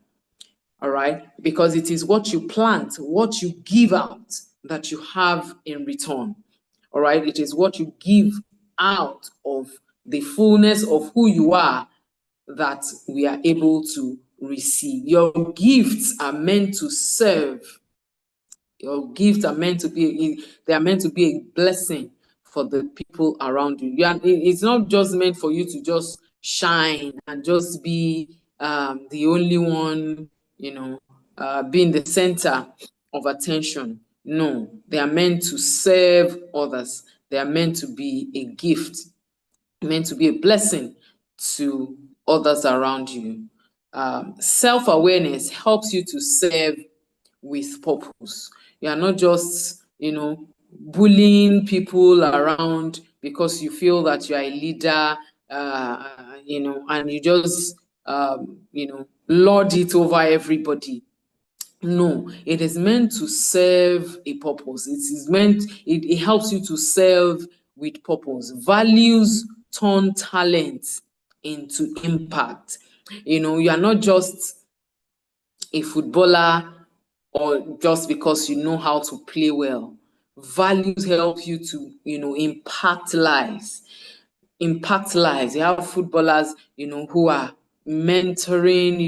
All right? Because it is what you plant, what you give out, that you have in return. All right? It is what you give out of the fullness of who you are that we are able to receive. Your gifts are meant to serve. Your gifts are meant to be, they are meant to be a blessing for the people around you. It's not just meant for you to just shine and just be the only one, being the center of attention. No, they are meant to serve others. They are meant to be a gift, meant to be a blessing to others around you. Self-awareness helps you to serve with purpose. You are not just, bullying people around because you feel that you are a leader, and you just, lord it over everybody. No, it is meant to serve a purpose. It helps you to serve with purpose. Values turn talent into impact. You are not just a footballer or just because you know how to play well. Values help you to, impact lives. Impact lives. You have footballers, who are mentoring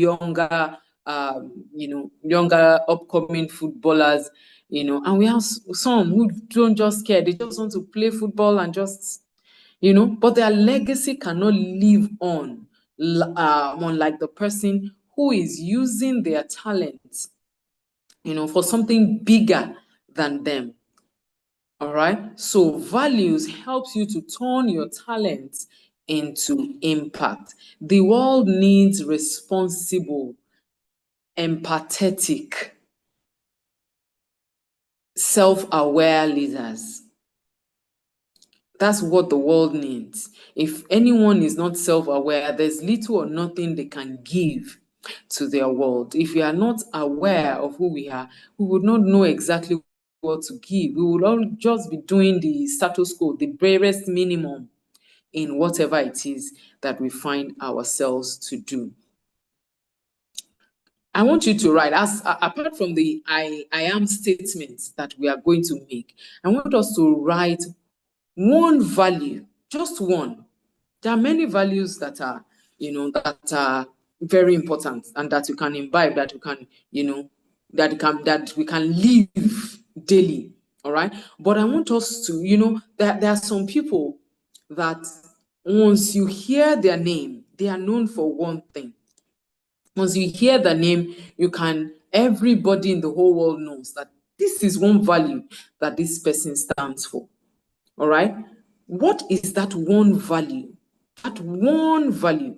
younger upcoming footballers, and we have some who don't just care. They just want to play football and just, but their legacy cannot live on like the person who is using their talent, for something bigger than them. All right. So values helps you to turn your talent into impact. The world needs responsible, empathetic, self-aware leaders. That's what the world needs. If anyone is not self-aware, there's little or nothing they can give to their world. If we are not aware of who we are, we would not know exactly what to give. We will all just be doing the status quo, the barest minimum, in whatever it is that we find ourselves to do. I want you to write, apart from the I am statements that we are going to make, I want us to write one value, just one. There are many values that are, that are very important and that you can imbibe, that you can, that we can live daily. All right. But I want us to, there are some people that once you hear their name, they are known for one thing. Once you hear the name, everybody in the whole world knows that this is one value that this person stands for. All right. What is that one value? That one value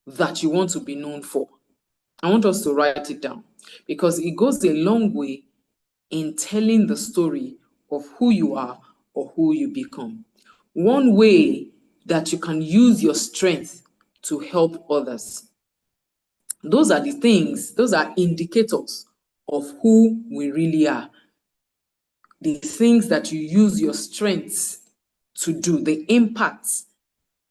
that you want to be known for? I want us to write it down because it goes a long way in telling the story of who you are or who you become. One way that you can use your strength to help others. Those are the things, those are indicators of who we really are. The things that you use your strengths to do, the impact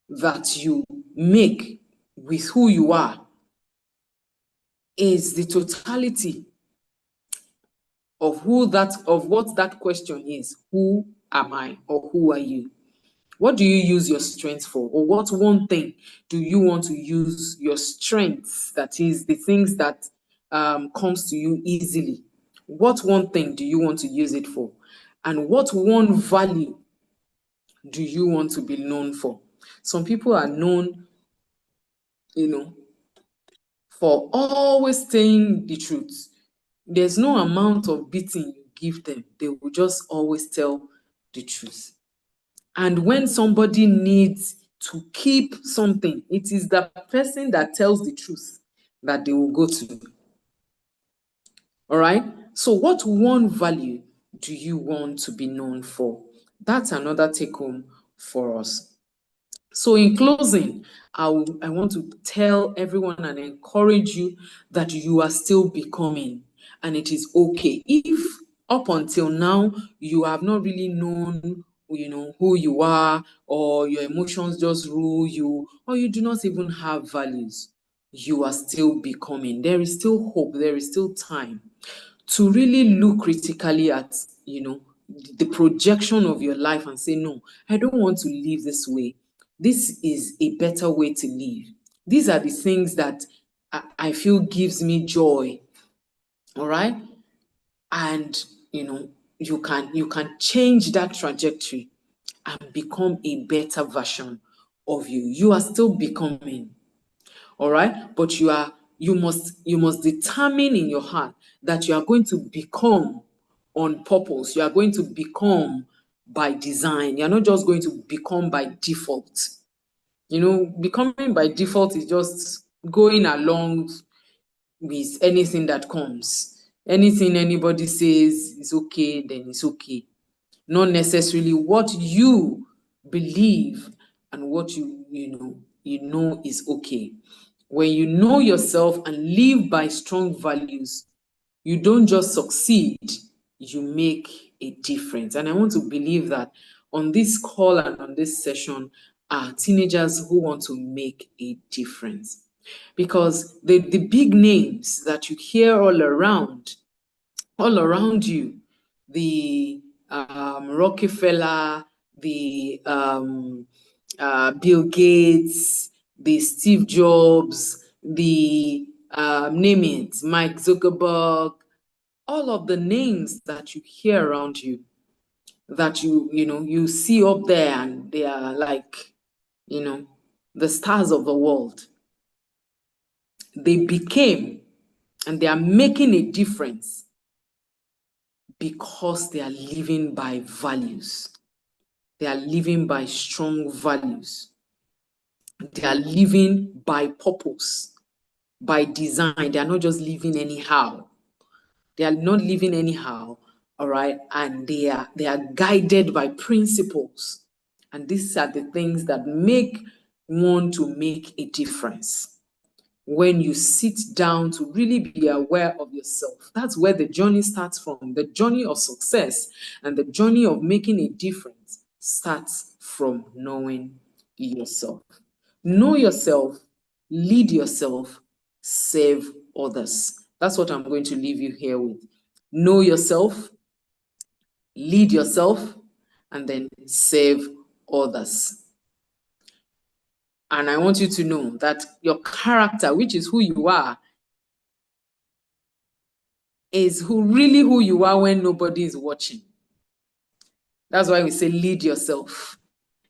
that you make with who you are is the totality of what that question is. Who am I, or who are you? What do you use your strength for? Or what one thing do you want to use your strengths, that is the things that comes to you easily? What one thing do you want to use it for? And what one value do you want to be known for? Some people are known, for always saying the truth. There's no amount of beating you give them. They will just always tell the truth. And when somebody needs to keep something, it is the person that tells the truth that they will go to. All right? So what one value do you want to be known for? That's another take home for us. So in closing, I want to tell everyone and encourage you that you are still becoming, and it is okay. If up until now you have not really known, who you are, or your emotions just rule you, or you do not even have values, you are still becoming. There is still hope. There is still time to really look critically at, the projection of your life and say, no, I don't want to live this way. This is a better way to live. These are the things that I feel gives me joy. All right. And, you can change that trajectory and become a better version of you. You are still becoming. All right. But you must determine in your heart that you are going to become on purpose. You are going to become by design. You're not just going to become by default. Becoming by default is just going along with anything that comes. Anything anybody says is okay, then it's okay. Not necessarily what you believe and what you know is okay. When you know yourself and live by strong values, you don't just succeed, you make a difference. And I want to believe that on this call and on this session are teenagers who want to make a difference. Because the big names that you hear all around you, the Rockefeller, the Bill Gates, the Steve Jobs, the name it, Mike Zuckerberg, all of the names that you hear around you, that you see up there, and they are like, the stars of the world. They became, and they are making a difference because they are living by values. They are living by strong values. They are living by purpose, by design. They are not just living anyhow. They are not living anyhow, all right? And they are guided by principles. And these are the things that make one to make a difference. When you sit down to really be aware of yourself, that's where the journey starts from. The journey of success and the journey of making a difference starts from knowing yourself. Know yourself, lead yourself, serve others. That's what I'm going to leave you here with. Know yourself, lead yourself, and then serve others. And I want you to know that your character, which is who you are, is who you are when nobody is watching. That's why we say lead yourself.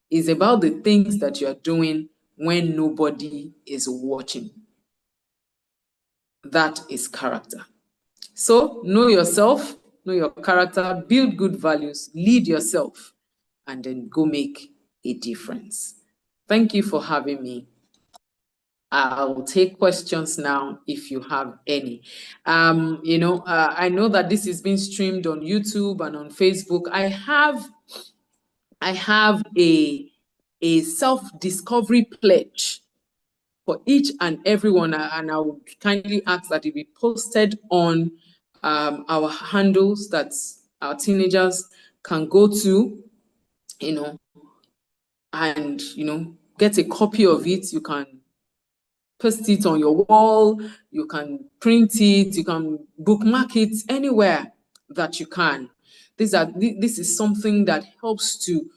It's about the things that you're doing when nobody is watching. That is character. So know yourself, know your character, build good values, lead yourself, and then go make a difference. Thank you for having me. I'll take questions now if you have any. I know that this is being streamed on YouTube and on Facebook. I have a self-discovery pledge for each and everyone, and I would kindly ask that it be posted on our handles that our teenagers can go to, and get a copy of it. You can post it on your wall, you can print it, you can bookmark it anywhere that you can. This is something that helps to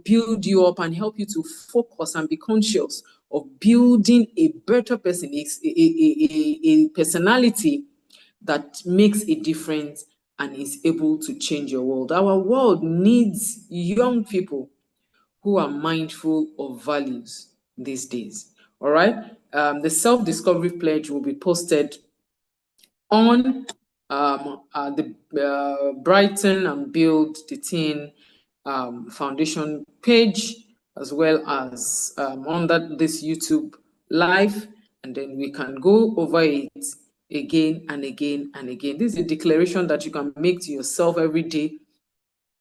build you up and help you to focus and be conscious of building a better person, a personality that makes a difference and is able to change your world. Our world needs young people who are mindful of values these days. All right. The self-discovery pledge will be posted on the Brighten and Build the Teen Foundation page, as well as under this YouTube live, and then we can go over it again and again and again. This is a declaration that you can make to yourself every day,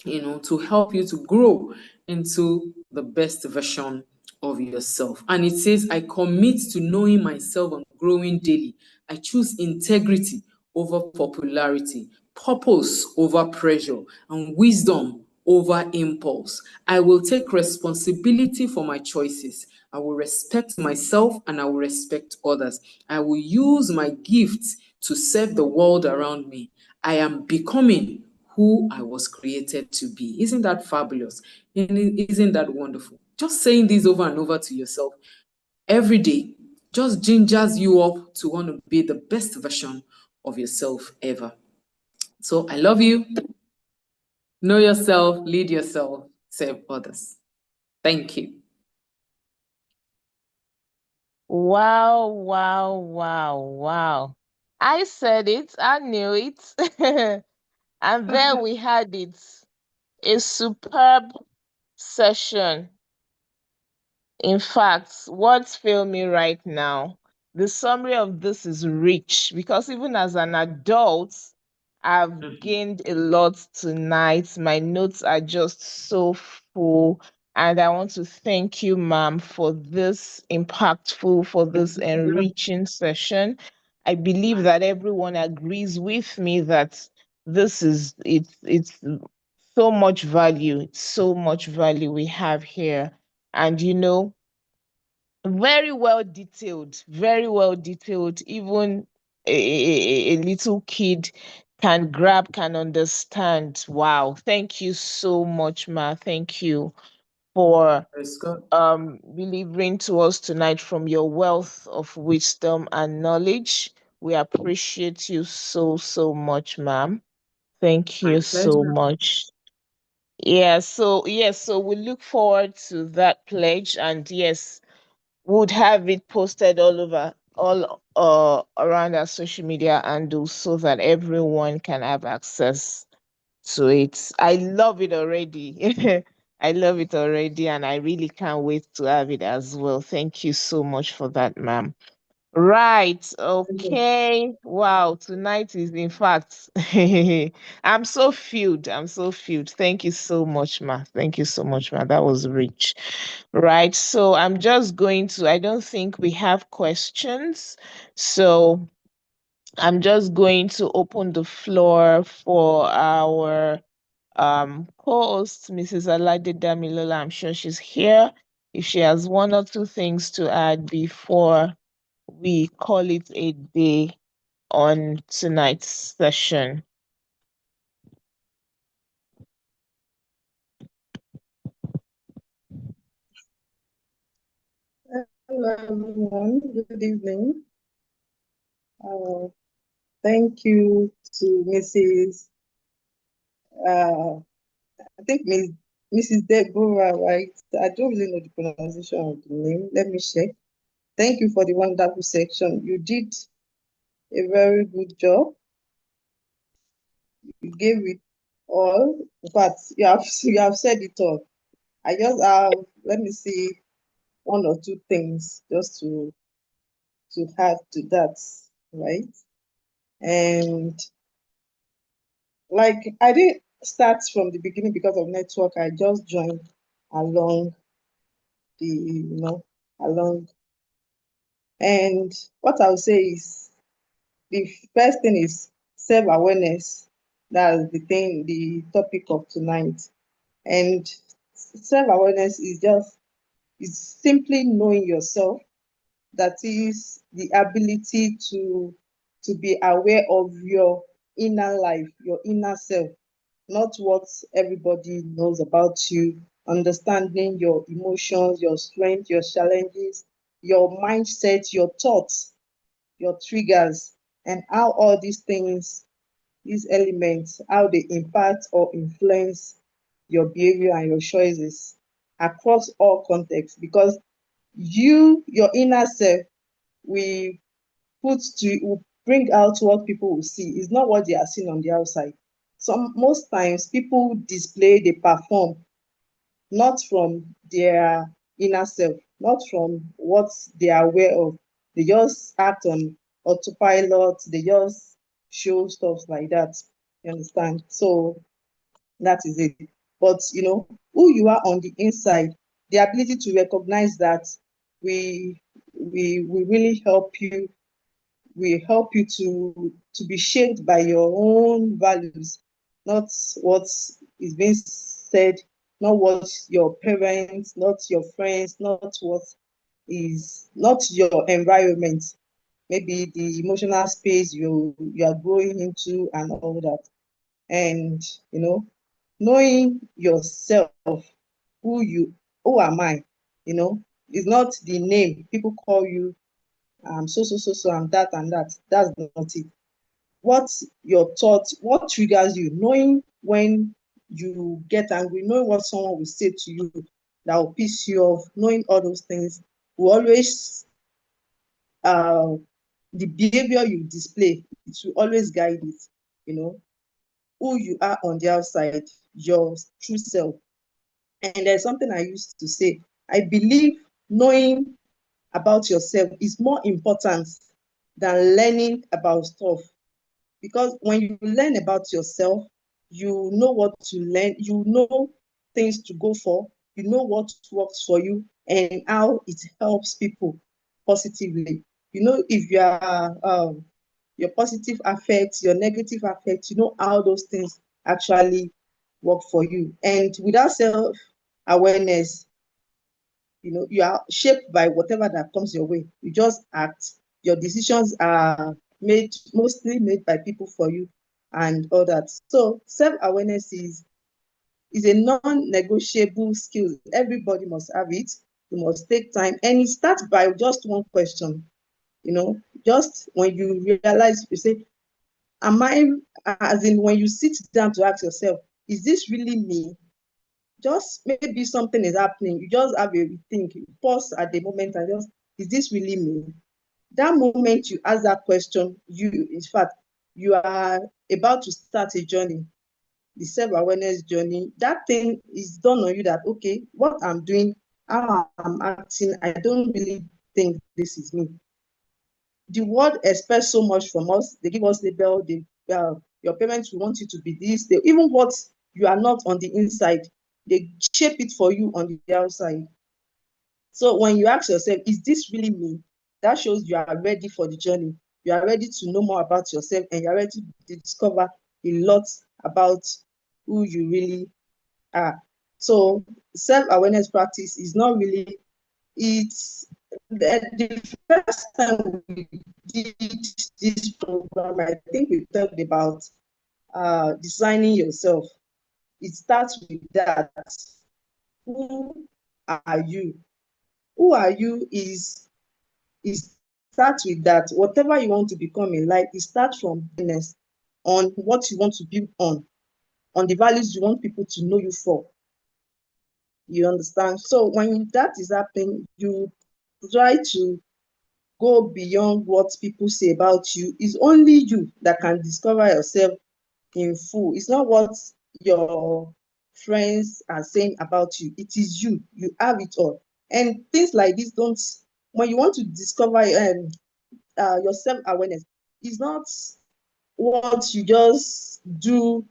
to help you to grow into the best version of yourself. And it says, I commit to knowing myself and growing daily. I choose integrity over popularity, purpose over pressure, and wisdom over impulse. I will take responsibility for my choices. I will respect myself and I will respect others. I will use my gifts to serve the world around me. I am becoming who I was created to be. Isn't that fabulous? Isn't that wonderful? Just saying this over and over to yourself every day just gingers you up to want to be the best version of yourself ever. So I love you. Know yourself, lead yourself, serve others. Thank you. Wow, wow, wow, wow. I said it, I knew it. And there we had it. A superb session. In fact, words fail me right now. The summary of this is rich because even as an adult, I've gained a lot tonight. My notes are just so full. And I want to thank you, ma'am, for this impactful, for this enriching session. I believe that everyone agrees with me that it's so much value, so much value we have here. And very well detailed, very well detailed. Even a little kid can grab, can understand. Wow. Thank you so much, Ma. Thank you for delivering to us tonight from your wealth of wisdom and knowledge. We appreciate you so, so much, ma'am. Thank My you so pleasure. much. So we look forward to that pledge, and yes, would have it posted all over, all around our social media handles so that everyone can have access to it. I love it already. I love it already, and I really can't wait to have it as well. Thank you so much for that, ma'am. Right. Okay. Wow. Tonight is, in fact, I'm so filled. I'm so filled. Thank you so much, ma. Thank you so much, ma. That was rich. Right. So I'm just going to, I don't think we have questions. So I'm just going to open the floor for our co-host, Mrs. Alade Damilola. I'm sure she's here. If she has one or two things to add before we call it a day on tonight's session. Hello, everyone. Good evening. Thank you to Mrs. I think Mrs. Deborah, right? I don't really know the pronunciation of the name. Let me check. Thank you for the wonderful section. You did a very good job. You gave it all. In fact, you have said it all. I just have, let me see, one or two things just to add to that, right? And like I didn't start from the beginning because of network. I just joined along along. And what I'll say is the first thing is self-awareness. That's the topic of tonight. And self-awareness is simply knowing yourself. That is the ability to be aware of your inner life, your inner self, not what everybody knows about you, understanding your emotions, your strengths, your challenges, your mindset, your thoughts, your triggers, and how all these things, these elements, how they impact or influence your behavior and your choices across all contexts. Because your inner self, we will bring out what people will see. It's not what they are seeing on the outside. Most times people display, they perform, not from their inner self, not from what they are aware of. They just act on autopilot, they just show stuff like that. You understand? So that is it. But who you are on the inside, the ability to recognize that we we really help you, will help you to be shaped by your own values, not what is being said, not what your parents, not your friends, not your environment, maybe the emotional space you are growing into and all that. And knowing yourself, who am I, is not the name people call you. So, I'm that and that. That's not it. What's your thoughts? What triggers you? Knowing when you get angry, knowing what someone will say to you that will piss you off, knowing all those things will always, the behavior you display, it will always guide it. Who you are on the outside, your true self. And there's something I used to say. I believe knowing about yourself is more important than learning about stuff. Because when you learn about yourself, you know what to learn, you know things to go for, you know what works for you and how it helps people positively. If you are your positive affects, your negative affects, you know how those things actually work for you. And without self-awareness, you are shaped by whatever that comes your way. You just act. Your decisions are mostly made by people for you and all that. So self-awareness is a non-negotiable skill. Everybody must have it. You must take time. And it starts by just one question. Just when you realize, you say, as in when you sit down to ask yourself, is this really me? Just maybe something is happening, you just have a think, you pause at the moment and just, is this really me? That moment you ask that question, in fact, you are about to start a journey, the self-awareness journey. That thing is done on you that, okay, what I'm doing, how I'm acting, I don't really think this is me. The world expects so much from us. They give us label, your parents will want you to be this. Even what you are not on the inside, they shape it for you on the outside. So when you ask yourself, is this really me? That shows you are ready for the journey. You are ready to know more about yourself and you are ready to discover a lot about who you really are. So self-awareness practice is not really, it's the first time we did this program, I think we talked about designing yourself. It starts with that. Who are you? Who are you is starts with that. Whatever you want to become in life, it starts from awareness on what you want to build on the values you want people to know you for. You understand? So when that is happening, you try to go beyond what people say about you. It's only you that can discover yourself in full. It's not what your friends are saying about you. It is you. You have it all. And things like this don't, when you want to discover your self-awareness, it's not what you just do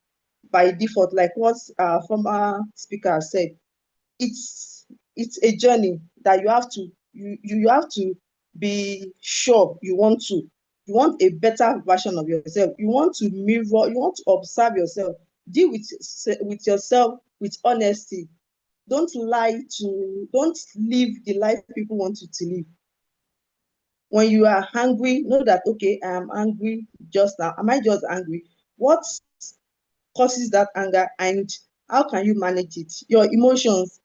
by default, like what our former speaker said. It's a journey that you have to you have to be sure you want a better version of yourself. You want to mirror, you want to observe yourself, deal with yourself with honesty. Don't don't live the life people want you to live. When you are hungry, know that, okay, I am angry just now. Am I just angry? What causes that anger, and how can you manage it? Your emotions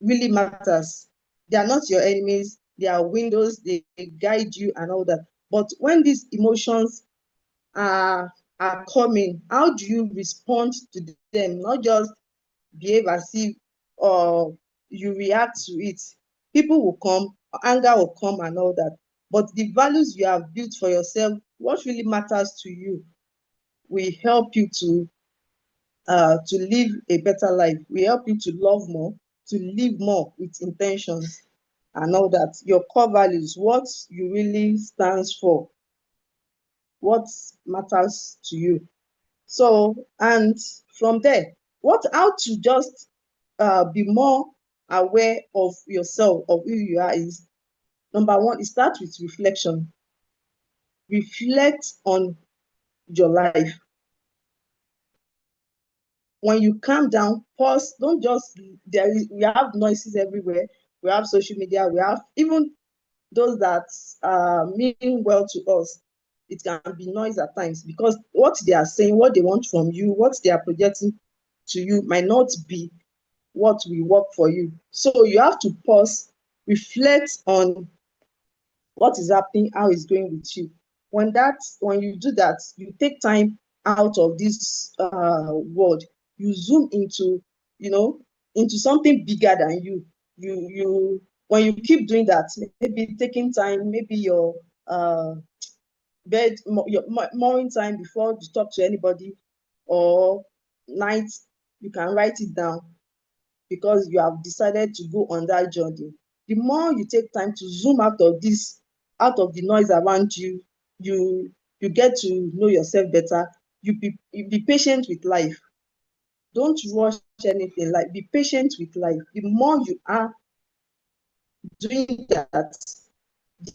really matters. They are not your enemies. They are windows. They guide you and all that. But when these emotions are coming, how do you respond to them? Not just behave as if or you react to it. People will come, anger will come and all that. But the values you have built for yourself, what really matters to you, will help you to live a better life. We help you to love more, to live more with intentions and all that. Your core values, what you really stands for, what matters to you. So, and from there, how to just be more aware of yourself, of who you are, is number one, it starts with reflection. Reflect on your life. When you calm down, pause, don't just, we have noises everywhere. We have social media, we have even those that mean well to us. It can be noise at times, because what they are saying, what they want from you, what they are projecting to you might not be what will work for you. So you have to pause, reflect on what is happening, how it's going with you. When you do that, you take time out of this world. You zoom into, into something bigger than you. When you keep doing that, maybe taking time, maybe your your morning time before you talk to anybody, or night, you can write it down, because you have decided to go on that journey. The more you take time to zoom out of the noise around you, you get to know yourself better. You be patient with life. Don't rush anything. Like, be patient with life. The more you are doing that,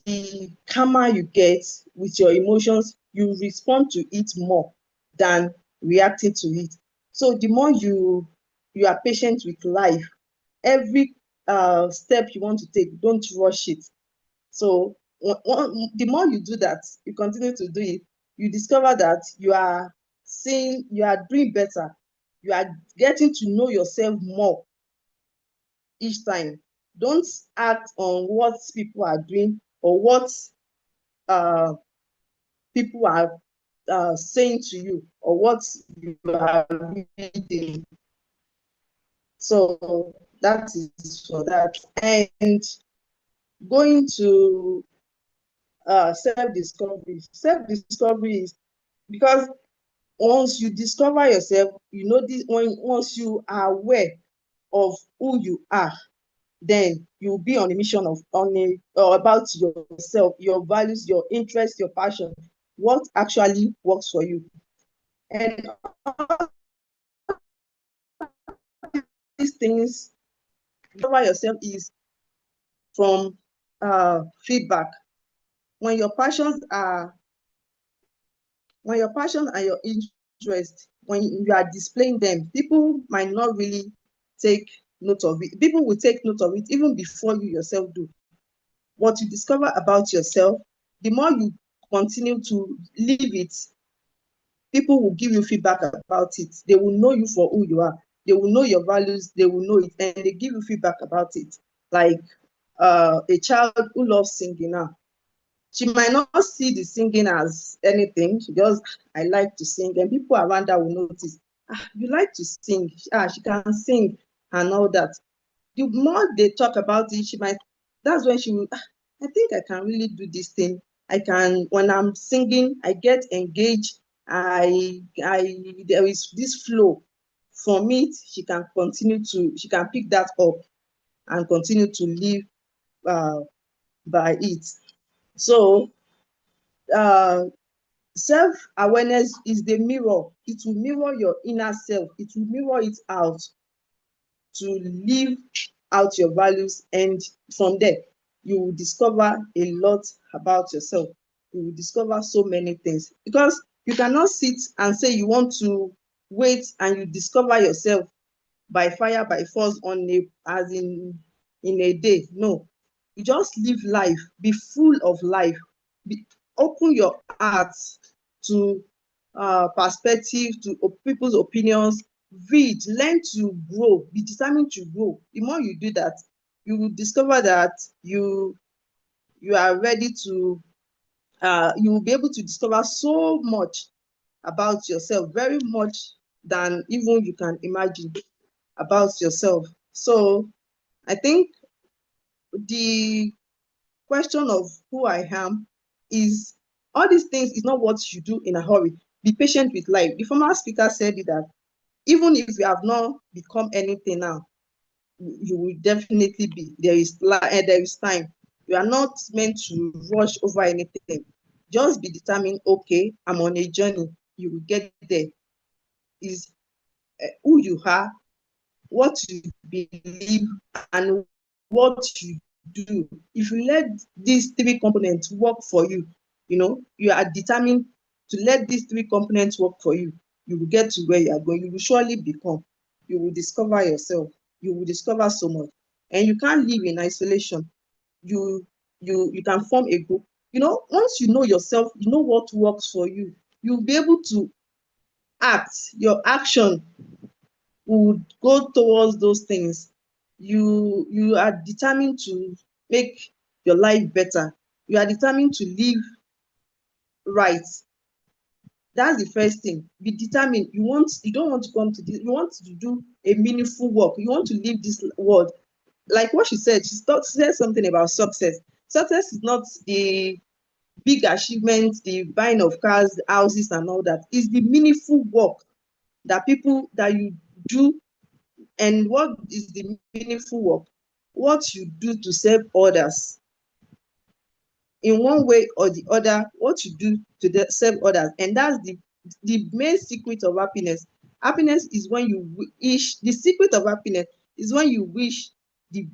the calmer you get with your emotions. You respond to it more than reacting to it. So the more you are patient with life, every step you want to take, don't rush it. So the more you do that, you continue to do it, you discover that you are doing better. You are getting to know yourself more each time. Don't act on what people are doing, or what uh, people are saying to you, or what you are reading. So that is for that. And going to self-discovery. Self-discovery is because once you discover yourself, you know this. Once you are aware of who you are, then you'll be on a mission or about yourself, your values, your interests, your passion, what actually works for you. And all these things, discover yourself is from feedback. When your passions and your interest, when you are displaying them, people might not really take note of it. People will take note of it even before you yourself do. What you discover about yourself, the more you continue to live it, people will give you feedback about it. They will know you for who you are. They will know your values. They will know it, and they give you feedback about it. Like a child who loves singing now, she might not see the singing as anything. She just, I like to sing, and people around her will notice, you like to sing. She can sing and all that. The more they talk about it, she might, that's when she will, I think I can really do this thing. I can, when I'm singing, I get engaged. There is this flow. From it, she can continue to, she can pick that up and continue to live by it. So, self-awareness is the mirror. It will mirror your inner self. It will mirror it out to live out your values, and from there you will discover a lot about yourself. You will discover so many things, because you cannot sit and say you want to wait and you discover yourself by fire by force on a, as in a day. No, you just live life, be full of life, open your heart to perspective, to people's opinions, read, learn to grow, be determined to grow. The more you do that, you will discover that you are ready to you will be able to discover so much about yourself, very much than even you can imagine about yourself. So I think the question of who I am is, all these things is not what you do in a hurry. Be patient with life. The former speaker said that even if you have not become anything now, you will definitely be. There is time. You are not meant to rush over anything. Just be determined. Okay, I'm on a journey. You will get there. Is who you are, what you believe, and what you do. If you let these three components work for you, you are determined to let these three components work for you, you will get to where you are going. You will surely become. You will discover yourself. You will discover so much. And you can't live in isolation. You can form a group. Once you know yourself, you know what works for you, you'll be able to act. Your action would go towards those things. You are determined to make your life better. You are determined to live right. That's the first thing. Be determined. You don't want to come to this, you want to do a meaningful work. You want to leave this world. Like what she said, said something about success. Success is not the big achievements, the buying of cars, houses, and all that. It's the meaningful work that you do. And what is the meaningful work? What you do to serve others. In one way or the other, what you do to serve others. And that's the main secret of happiness. Happiness is when you wish, the secret of happiness is when you wish the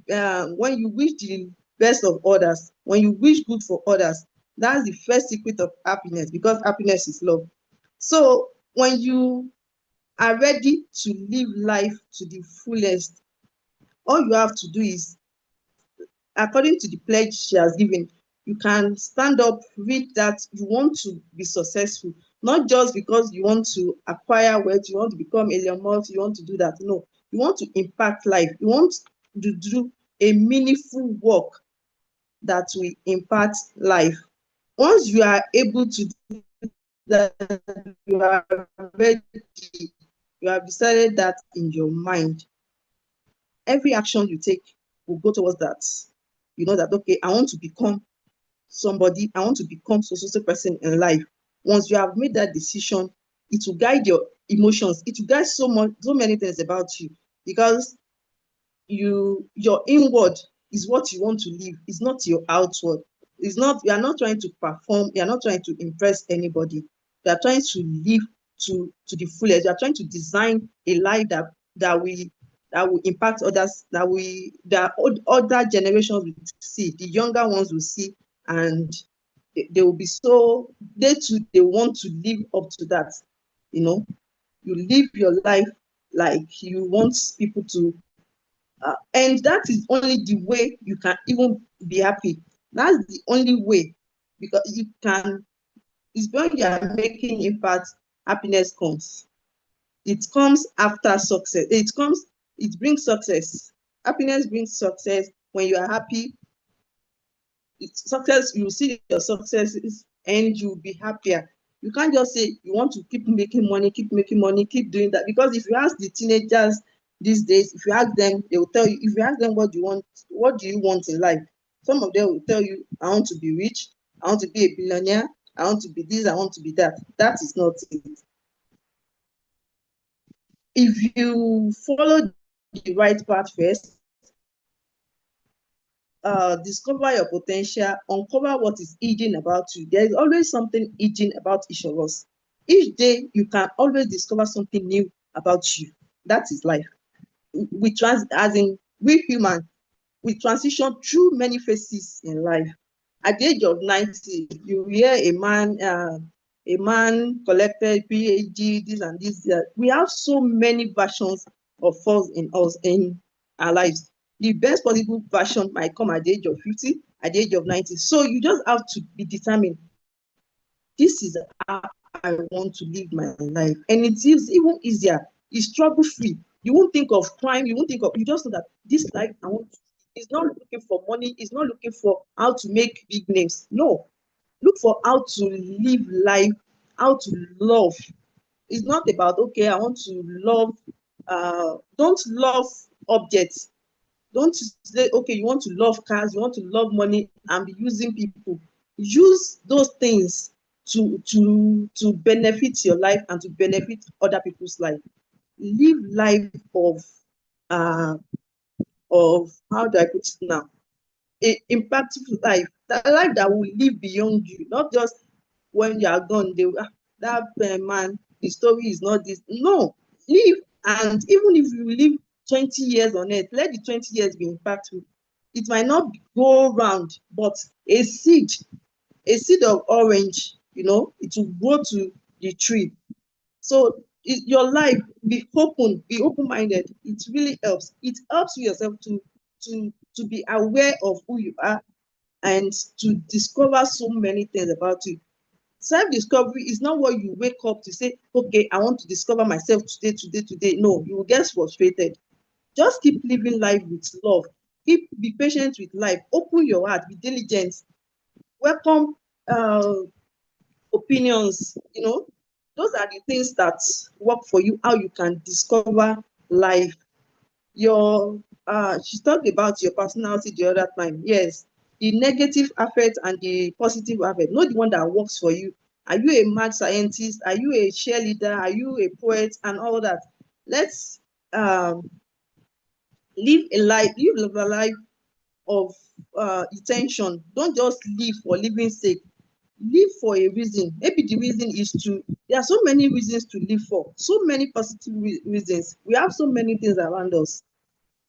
best of others, when you wish good for others. That's the first secret of happiness, because happiness is love. So when you are ready to live life to the fullest, all you have to do is, according to the pledge she has given, you can stand up, read that you want to be successful, not just because you want to acquire wealth, you want to become Elon Musk, you want to do that. No, you want to impact life. You want to do a meaningful work that will impact life. Once you are able to do that, you are ready, you have decided that in your mind, every action you take will go towards that. You know that, okay, I want to become somebody, I want to become so person in life. Once you have made that decision, it will guide your emotions. It will guide so many things about you, because your inward is what you want to live. It's not your outward. It's not, you are not trying to perform, you are not trying to impress anybody. You are trying to live to the fullest. You are trying to design a life that will impact others, that other generations will see, the younger ones will see, and they will be so, they too, they want to live up to that. You know, you live your life like you want people to, and that is only the way you can even be happy. That's the only way, because you can. It's when you are making impact, happiness comes. It comes after success. It brings success. Happiness brings success. When you are happy, it's success, you see your successes and you'll be happier. You can't just say you want to keep making money, keep doing that. Because if you ask the teenagers these days, if you ask them, they will tell you, if you ask them what do you want, what do you want in life? Some of them will tell you, I want to be rich, I want to be a billionaire, I want to be this, I want to be that. That is not it. If you follow the right path first, discover your potential, uncover what is hidden about you. There is always something hidden about each of us. Each day, you can always discover something new about you. That is life. As in, we human, we transition through many phases in life. At the age of 90, you hear a man collected PhD, this and this. We have so many versions of us in our lives. The best possible version might come at the age of 50, at the age of 90. So you just have to be determined. This is how I want to live my life. And it is even easier. It's trouble-free. You won't think of crime. You just know that this life I want to. It's not looking for money. It's not looking for how to make big names. No. Look for how to live life, how to love. It's not about, okay, I want to love, don't love objects. Don't say, okay, you want to love cars, you want to love money and be using people. Use those things to benefit your life and to benefit other people's life. Live life uh of how do I put it now? A impactful life. That life that will live beyond you, not just when you are gone, they will, that man, the story is not this. No, live, and even if you live 20 years on earth, let the 20 years be impactful. It might not go round, but a seed of orange, it will grow to the tree. So your life, be open-minded. It really helps. It helps you yourself to be aware of who you are and to discover so many things about you. Self-discovery is not what you wake up to say, okay, I want to discover myself today. No, you will get frustrated. Just keep living life with love. Be patient with life. Open your heart. Be diligent. Welcome opinions. Those are the things that work for you, how you can discover life. She talked about your personality the other time. Yes, the negative affect and the positive affect. Know the one that works for you. Are you a mad scientist? Are you a cheerleader? Are you a poet and all that? Let's live a life of intention. Don't just live for living sake. Live for a reason. Maybe the reason is there are so many reasons to live for, so many positive reasons. We have so many things around us.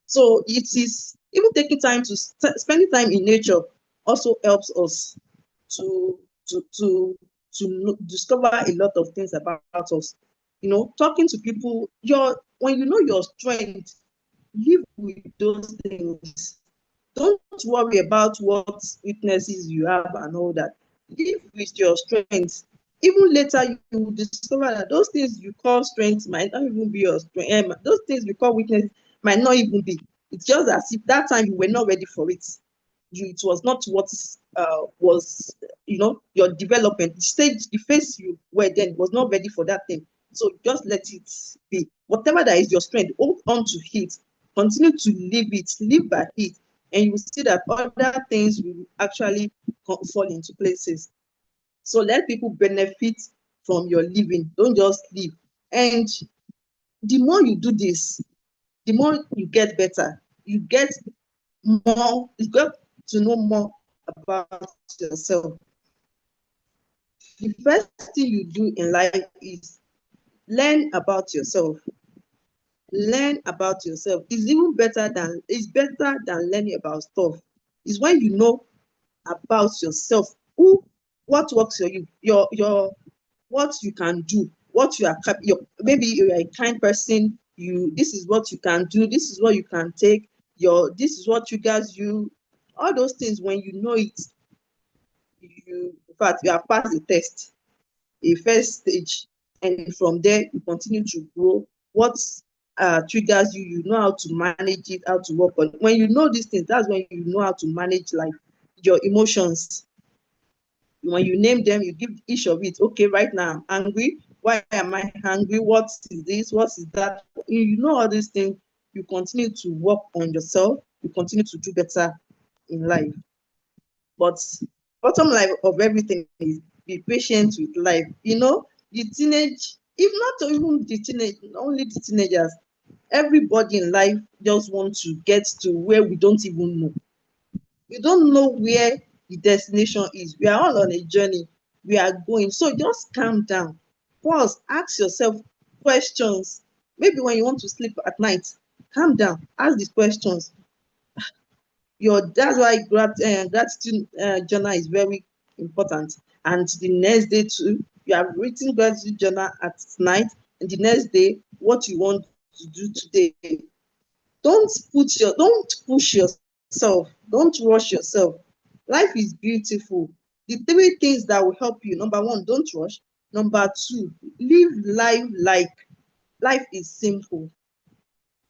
So it is even taking time to spending time in nature also helps us to discover a lot of things about us. Talking to people, when you know your strength, live with those things. Don't worry about what weaknesses you have and all that. Live with your strengths. Even later, you will discover that those things you call strengths might not even be your strength. Those things you call weakness might not even be. It's just as if that time you were not ready for it. It was not what was, your development the stage, the phase you were then was not ready for that thing. So just let it be. Whatever that is your strength, hold on to it. Continue to live by it, and you will see that other things will actually fall into places. So let people benefit from your living. Don't just live. And the more you do this, the more you get better. You get to know more about yourself. The first thing you do in life is learn about yourself. Learn about yourself. It's better than learning about stuff. It's when you know about yourself, what works for you, what you can do, what you are, maybe you're a kind person, this is what you can do, this is what you can take, this is what triggers you, all those things. When you know it, in fact, you have passed the test, a first stage, and from there you continue to grow. What triggers you, you know how to manage it, how to work on it. When you know these things, that's when you know how to manage life. Your emotions, when you name them, you give each of it. Okay, right now I'm angry. Why am I angry? What is this? What is that? You know all these things. You continue to work on yourself. You continue to do better in life. But bottom line of everything is be patient with life. You know, the teenage, if not even the teenage, only the teenagers, everybody in life just want to get to where we don't even know. We don't know where the destination is. We are all on a journey. We are going. So just calm down. Pause. Ask yourself questions. Maybe when you want to sleep at night, calm down. Ask these questions. That's why gratitude journal is very important. And the next day too, you have written gratitude journal at night, and the next day, what you want to do today. Don't push yourself. Don't rush yourself. Life is beautiful. The three things that will help you: number one, don't rush. Number two, live life like life is simple.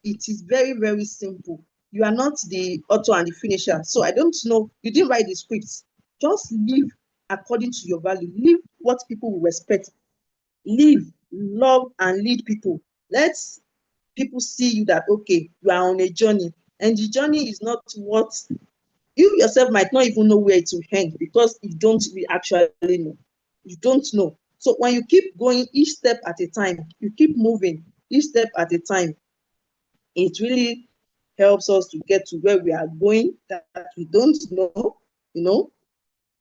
It is very, very simple. You are not the author and the finisher. So I don't know. You didn't write the scripts. Just live according to your value. Live what people will respect. Live, love, and lead people. Let people see you that, okay, you are on a journey. And the journey is not what you yourself might not even know where it will end, because you don't actually know. You don't know. So when you keep going each step at a time, you keep moving each step at a time, it really helps us to get to where we are going that we don't know. You know,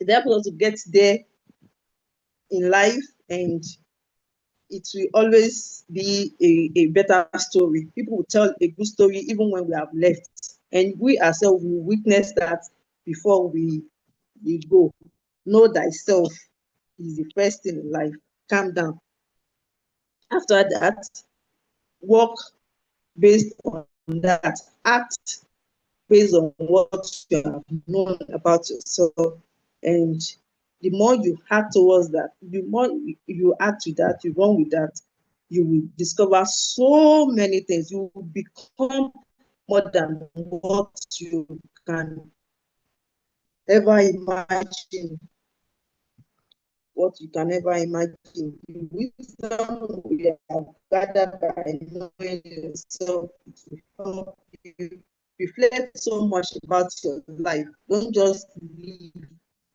it helps us to get there in life, and it will always be a better story. People will tell a good story even when we have left, and we ourselves will witness that before we go. Know thyself is the first thing in life. Calm down. After that, work based on that. Act based on what you have known about yourself. And the more you act towards that, the more you act with that, you run with that, you will discover so many things. You will become more than what you can ever imagine. What you can ever imagine. The wisdom we have gathered by knowing yourself, it will help you reflect so much about your life. Don't just live,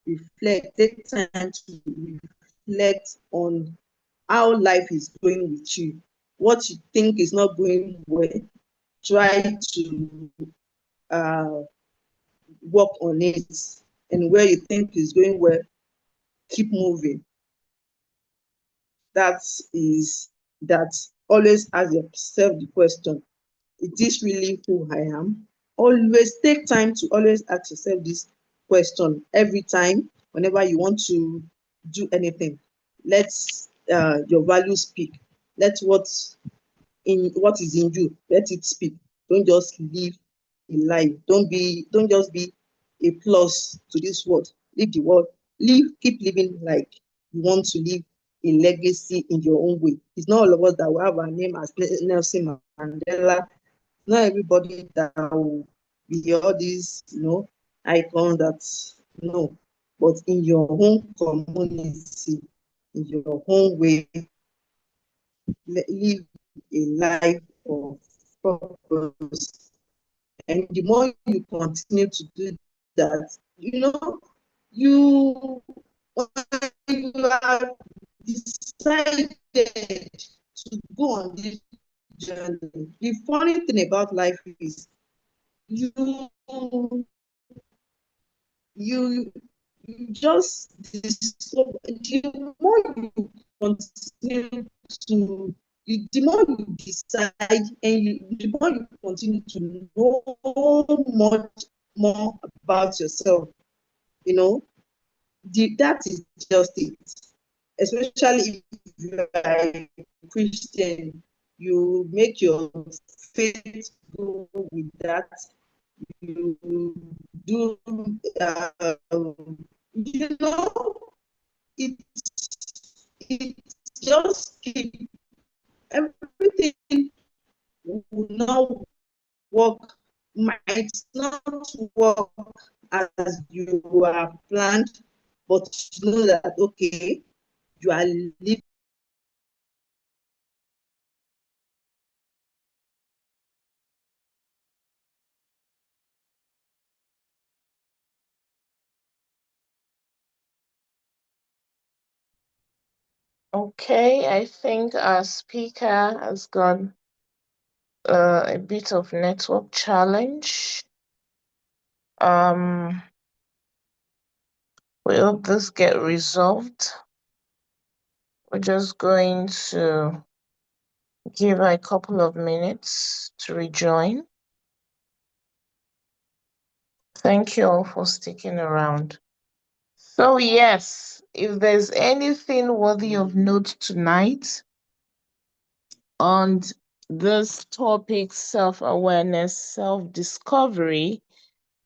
reflect. Take time to reflect on how life is going with you. What you think is not going well, try to work on it. And where you think is going well, keep moving. That always ask yourself the question, is this really who I am? Always take time to always ask yourself this question every time, whenever you want to do anything. Let your values speak. Let what is in you, let it speak. Don't just live a lie. Don't just be a plus to this world. Live the world. Keep living like you want to live a legacy in your own way. It's not all of us that will have our name as Nelson Mandela. Not everybody that will be all these, icons that, no. But in your own community, in your own way, live a life of purpose. And the more you continue to do that, you have decided to go on this journey. The funny thing about life is you just discover, the more you continue to the more you decide, and the more you continue to know much more about yourself, that is just it. especially if you are a Christian, you make your faith go with that. You do, you know, it it just keep everything will not work, might not work as you are planned, but you know that okay, you are living. Okay, I think our speaker has got a bit of network challenge. We hope this get resolved. We're just going to give her a couple of minutes to rejoin. Thank you all for sticking around. So yes, if there's anything worthy of note tonight on this topic, self-awareness, self-discovery,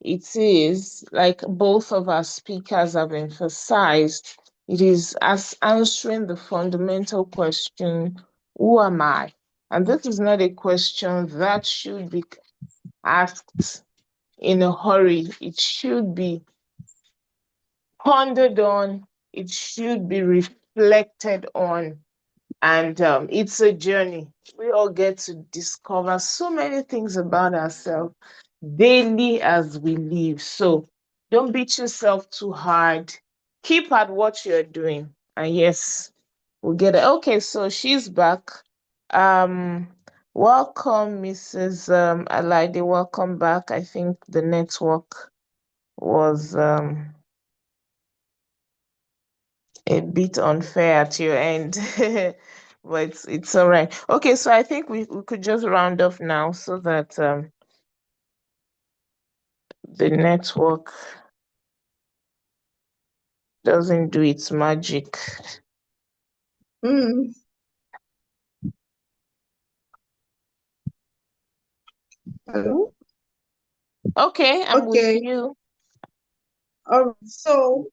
it is, like both of our speakers have emphasized, it is as answering the fundamental question, who am I? And this is not a question that should be asked in a hurry. It should be pondered on, it should be reflected on. And it's a journey. We all get to discover so many things about ourselves daily as we live. So don't beat yourself too hard. Keep at what you're doing. And yes, we'll get it. Okay, so she's back. Um, welcome, Mrs. Alaide. Welcome back. I think the network was a bit unfair at your end. But it's all right. Okay, so I think we could just round off now so that the network doesn't do its magic. Mm. Hello? Okay, I'm with Okay. you. So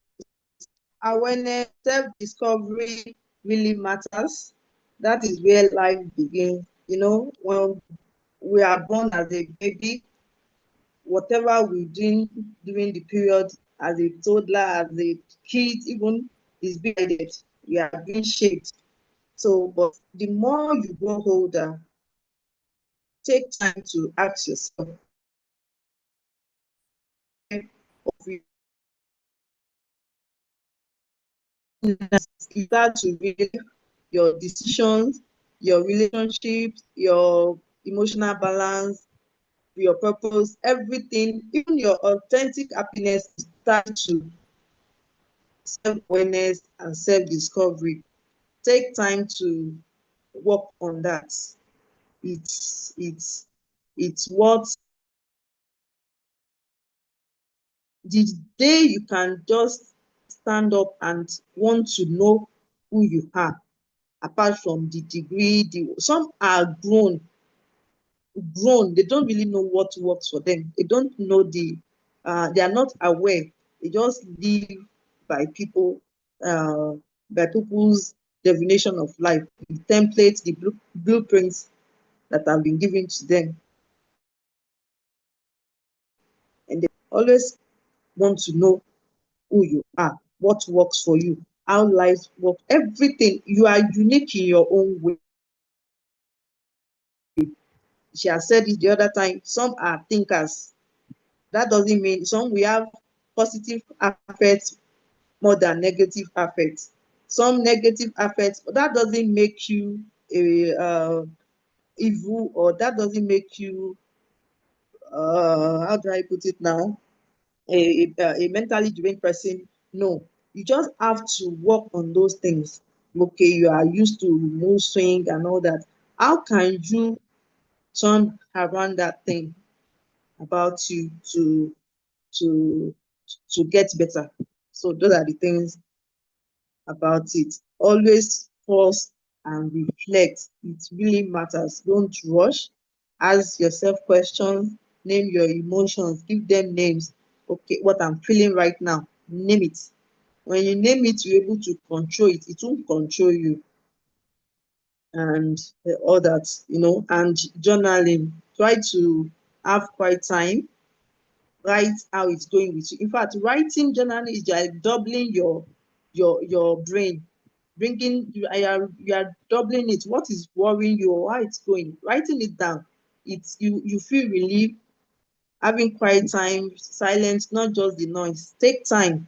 awareness, self-discovery really matters. That is where life begins. You know, when we are born as a baby, whatever we do during the period as a toddler, as a kid, even is being guided. We are being shaped. So, but the more you grow older, take time to ask yourself, start to read your decisions, your relationships, your emotional balance, your purpose, everything, even your authentic happiness start to self-awareness and self-discovery. Take time to work on that. It's what the day you can just stand up and want to know who you are, apart from the degree, some are grown, they don't really know what works for them. They don't know they are not aware. They just live by people, by people's definition of life, the templates, the blueprints that have been given to them. And they always want to know who you are, what works for you, how life works, everything. You are unique in your own way. She has said it the other time, some are thinkers. That doesn't mean some we have positive affects more than negative affects. Some negative affects, but that doesn't make you a evil, or that doesn't make you how do I put it now? A mentally drained person. No, you just have to work on those things. Okay, you are used to mood swing and all that. How can you turn around that thing about you to to get better? So those are the things about it. Always pause and reflect. It really matters. Don't rush. Ask yourself questions. Name your emotions. Give them names. Okay, what I'm feeling right now. Name it. When you name it, you're able to control it. It won't control you. And all that, and journaling. Try to have quiet time. Write how it's going with you. In fact, writing journaling is like doubling your brain, bringing you are doubling it. What is worrying you or how it's going? Writing it down, it's you feel relief. Having quiet time, silence, not just the noise. Take time,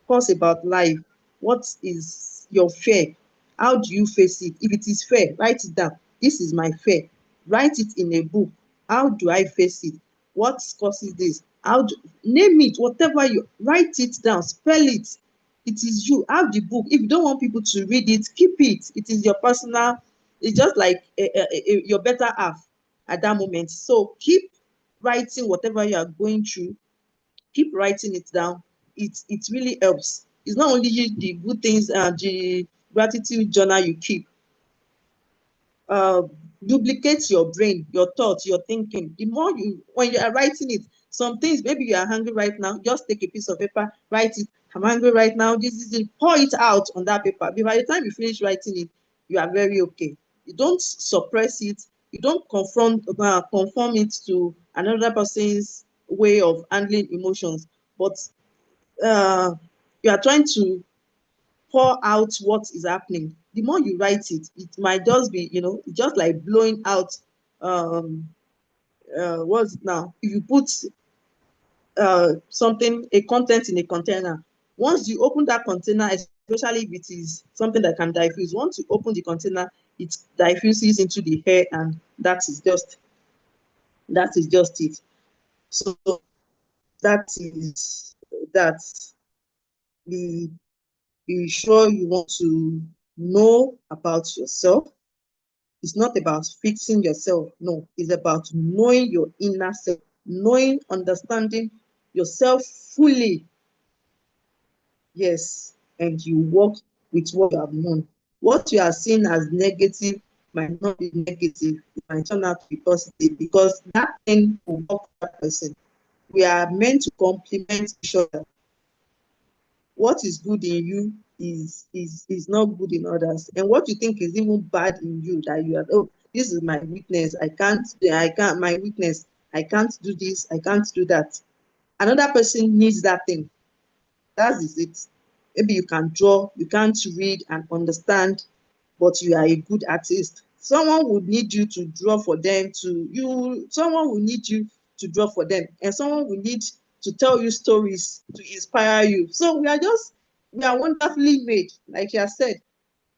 pause about life. What is your fear? How do you face it? If it is fear, write it down. This is my fear. Write it in a book. How do I face it? What causes this? Name it, whatever you write it down, spell it. It is you. Have the book. If you don't want people to read it, keep it. It is your personal, it's just like your better half at that moment. So keep writing whatever you are going through. Keep writing it down. It really helps. It's not only the good things and the gratitude journal you keep. Duplicate your brain, your thoughts, your thinking. The more when you are writing it, some things, maybe you are hungry right now, just take a piece of paper, write it. I'm hungry right now. This is it. Pour it out on that paper. By the time you finish writing it, you are very okay. You don't suppress it. You don't conform it to another person's way of handling emotions, but you are trying to pour out what is happening. The more you write it, it might just be, just like blowing out what's it now? If you put something, a content in a container, once you open that container, especially if it is something that can diffuse, once you open the container, it diffuses into the air, and that is just it. So that is that. Be sure you want to know about yourself. It's not about fixing yourself. No, it's about knowing your inner self, knowing, understanding yourself fully. Yes, and you work with what you have known. What you are seeing as negative might not be negative. It might turn out to be positive, because that thing will work for that person. We are meant to complement each other. What is good in you is not good in others, and what you think is even bad in you, that you are, oh, this is my weakness, I can't my weakness, I can't do this, I can't do that. Another person needs that thing. That is it. Maybe you can draw, you can't read and understand, but you are a good artist. Someone would need you to draw for them, someone will need you to draw for them, and someone will need to tell you stories to inspire you. So we are wonderfully made. Like you said,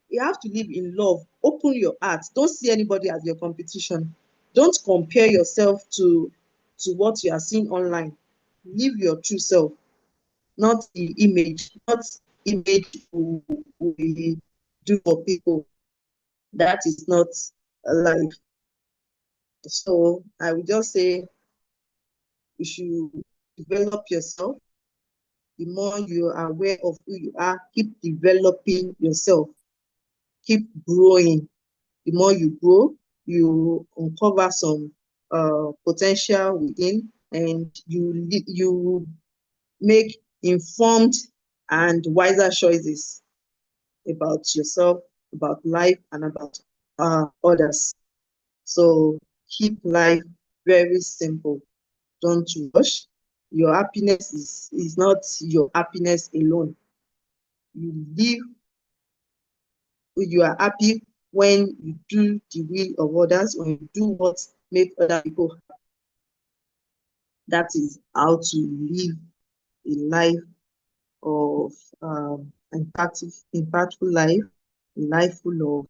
you have to live in love. Open your heart. Don't see anybody as your competition. Don't compare yourself to what you are seeing online. Live your true self, not the image, not image we do for people. That is not a life. So I would just say you should develop yourself. The more you are aware of who you are, keep developing yourself, keep growing. The more you grow, you uncover some potential within, and you make informed and wiser choices about yourself, about life, and about others. So keep life very simple. Don't rush. Your happiness is not your happiness alone. You are happy when you do the will of others, when you do what makes other people happy. That is how to live a life of impactful life, a life full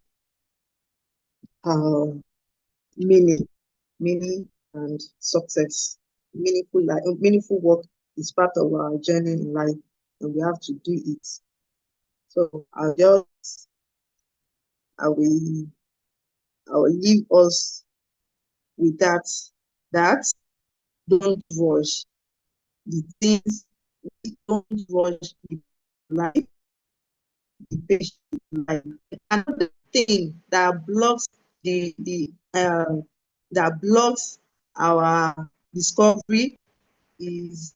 of meaning and success. Meaningful work is part of our journey in life, and we have to do it. So I will leave us with that don't rush the things, don't rush the life. be patient with life. Another thing that blocks that blocks our discovery is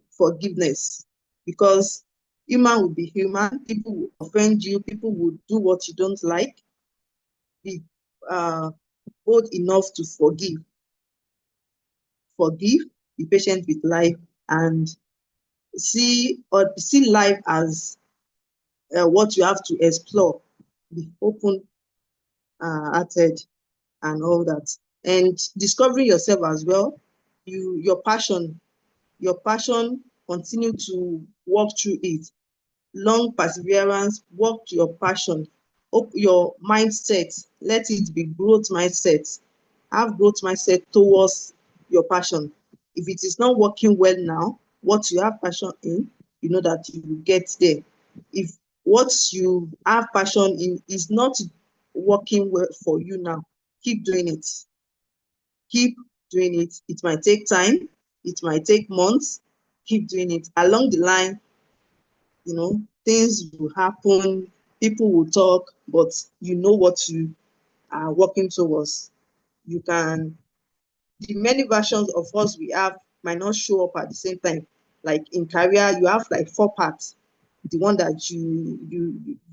forgiveness, because human will be human. People will offend you. People will do what you don't like. Be bold enough to forgive, be patient with life, and see life as what you have to explore. Be open hearted and all that, and discovering yourself as well. Your passion, continue to walk through it. Long perseverance, work to your passion. Your mindset, let it be growth mindset. Have growth mindset towards your passion. If it is not working well now, what you have passion in, you know that you will get there. If what you have passion in is not working well for you now, keep doing it. Keep doing it. It might take time, it might take months. Keep doing it. Along the line, things will happen, people will talk, but you know what you are working towards. The many versions of us we have might not show up at the same time. Like in career, you have like 4 parts. The one that you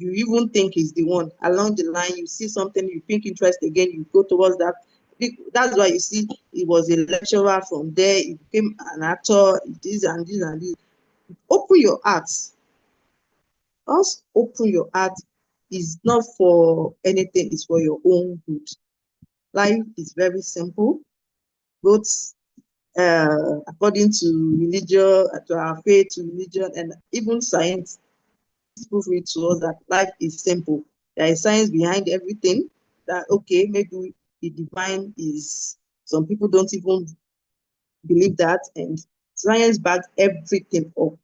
even think is the one. Along the line, you see something, you pick interest again, you go towards that. That's why you see he was a lecturer, from there he became an actor, this and this and this. Open your heart. Just open your heart. Is not for anything, it's for your own good. Life is very simple, both according to religion, to our faith, to religion, and even science. Prove it to us that life is simple. There is science behind everything. That okay, maybe the divine is. Some people don't even believe that, and science backs everything up.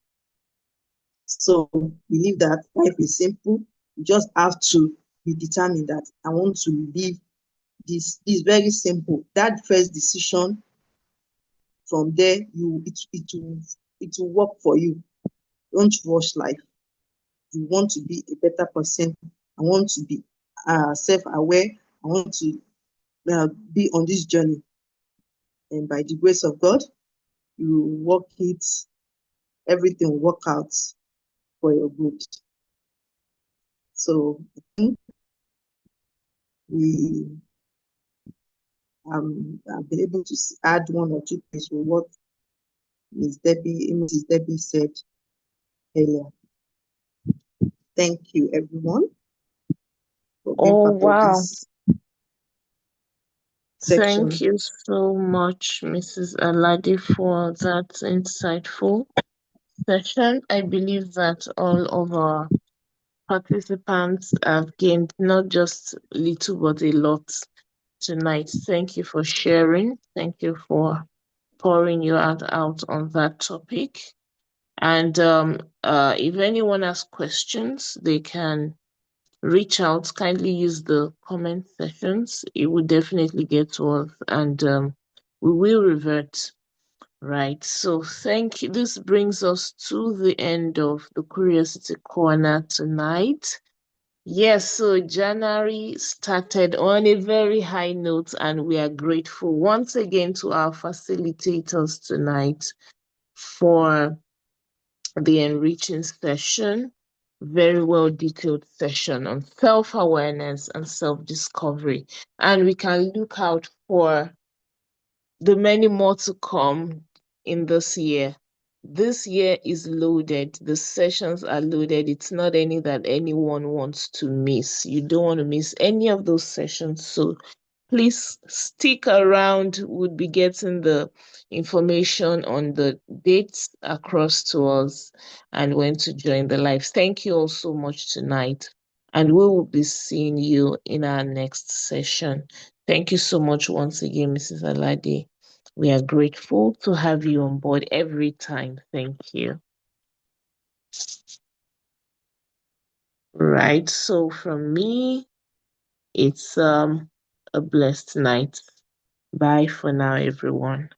So believe that life is simple. You just have to be determined that I want to live this. Is very simple. That first decision, from there, it will work for you. Don't rush life. You want to be a better person. I want to be self-aware. I want to be on this journey. And by the grace of God, you work it, everything will work out for your good. So I think we have been able to add 1 or 2 things to what Mrs. Debbie said earlier. Thank you, everyone, for being part of this section. Thank you so much, Mrs. Alade, for that insightful session. I believe that all of our participants have gained not just little but a lot tonight. Thank you for sharing. Thank you for pouring your heart out on that topic. And if anyone has questions, they can reach out. Kindly use the comment sections. It will definitely get to us, and we will revert. Right. So thank you. This brings us to the end of the Curiosity Corner tonight. Yes, so January started on a very high note, and we are grateful once again to our facilitators tonight for the enriching session. Very well detailed session on self-awareness and self-discovery. And we can look out for the many more to come in this year. This year is loaded. The sessions are loaded. It's not any that anyone wants to miss. You don't want to miss any of those sessions. So please stick around. We'll be getting the information on the dates across to us and when to join the live. Thank you all so much tonight. And we will be seeing you in our next session. Thank you so much once again, Mrs. Alade. We are grateful to have you on board every time. Thank you. Right. So from me, it's a blessed night. Bye for now, everyone.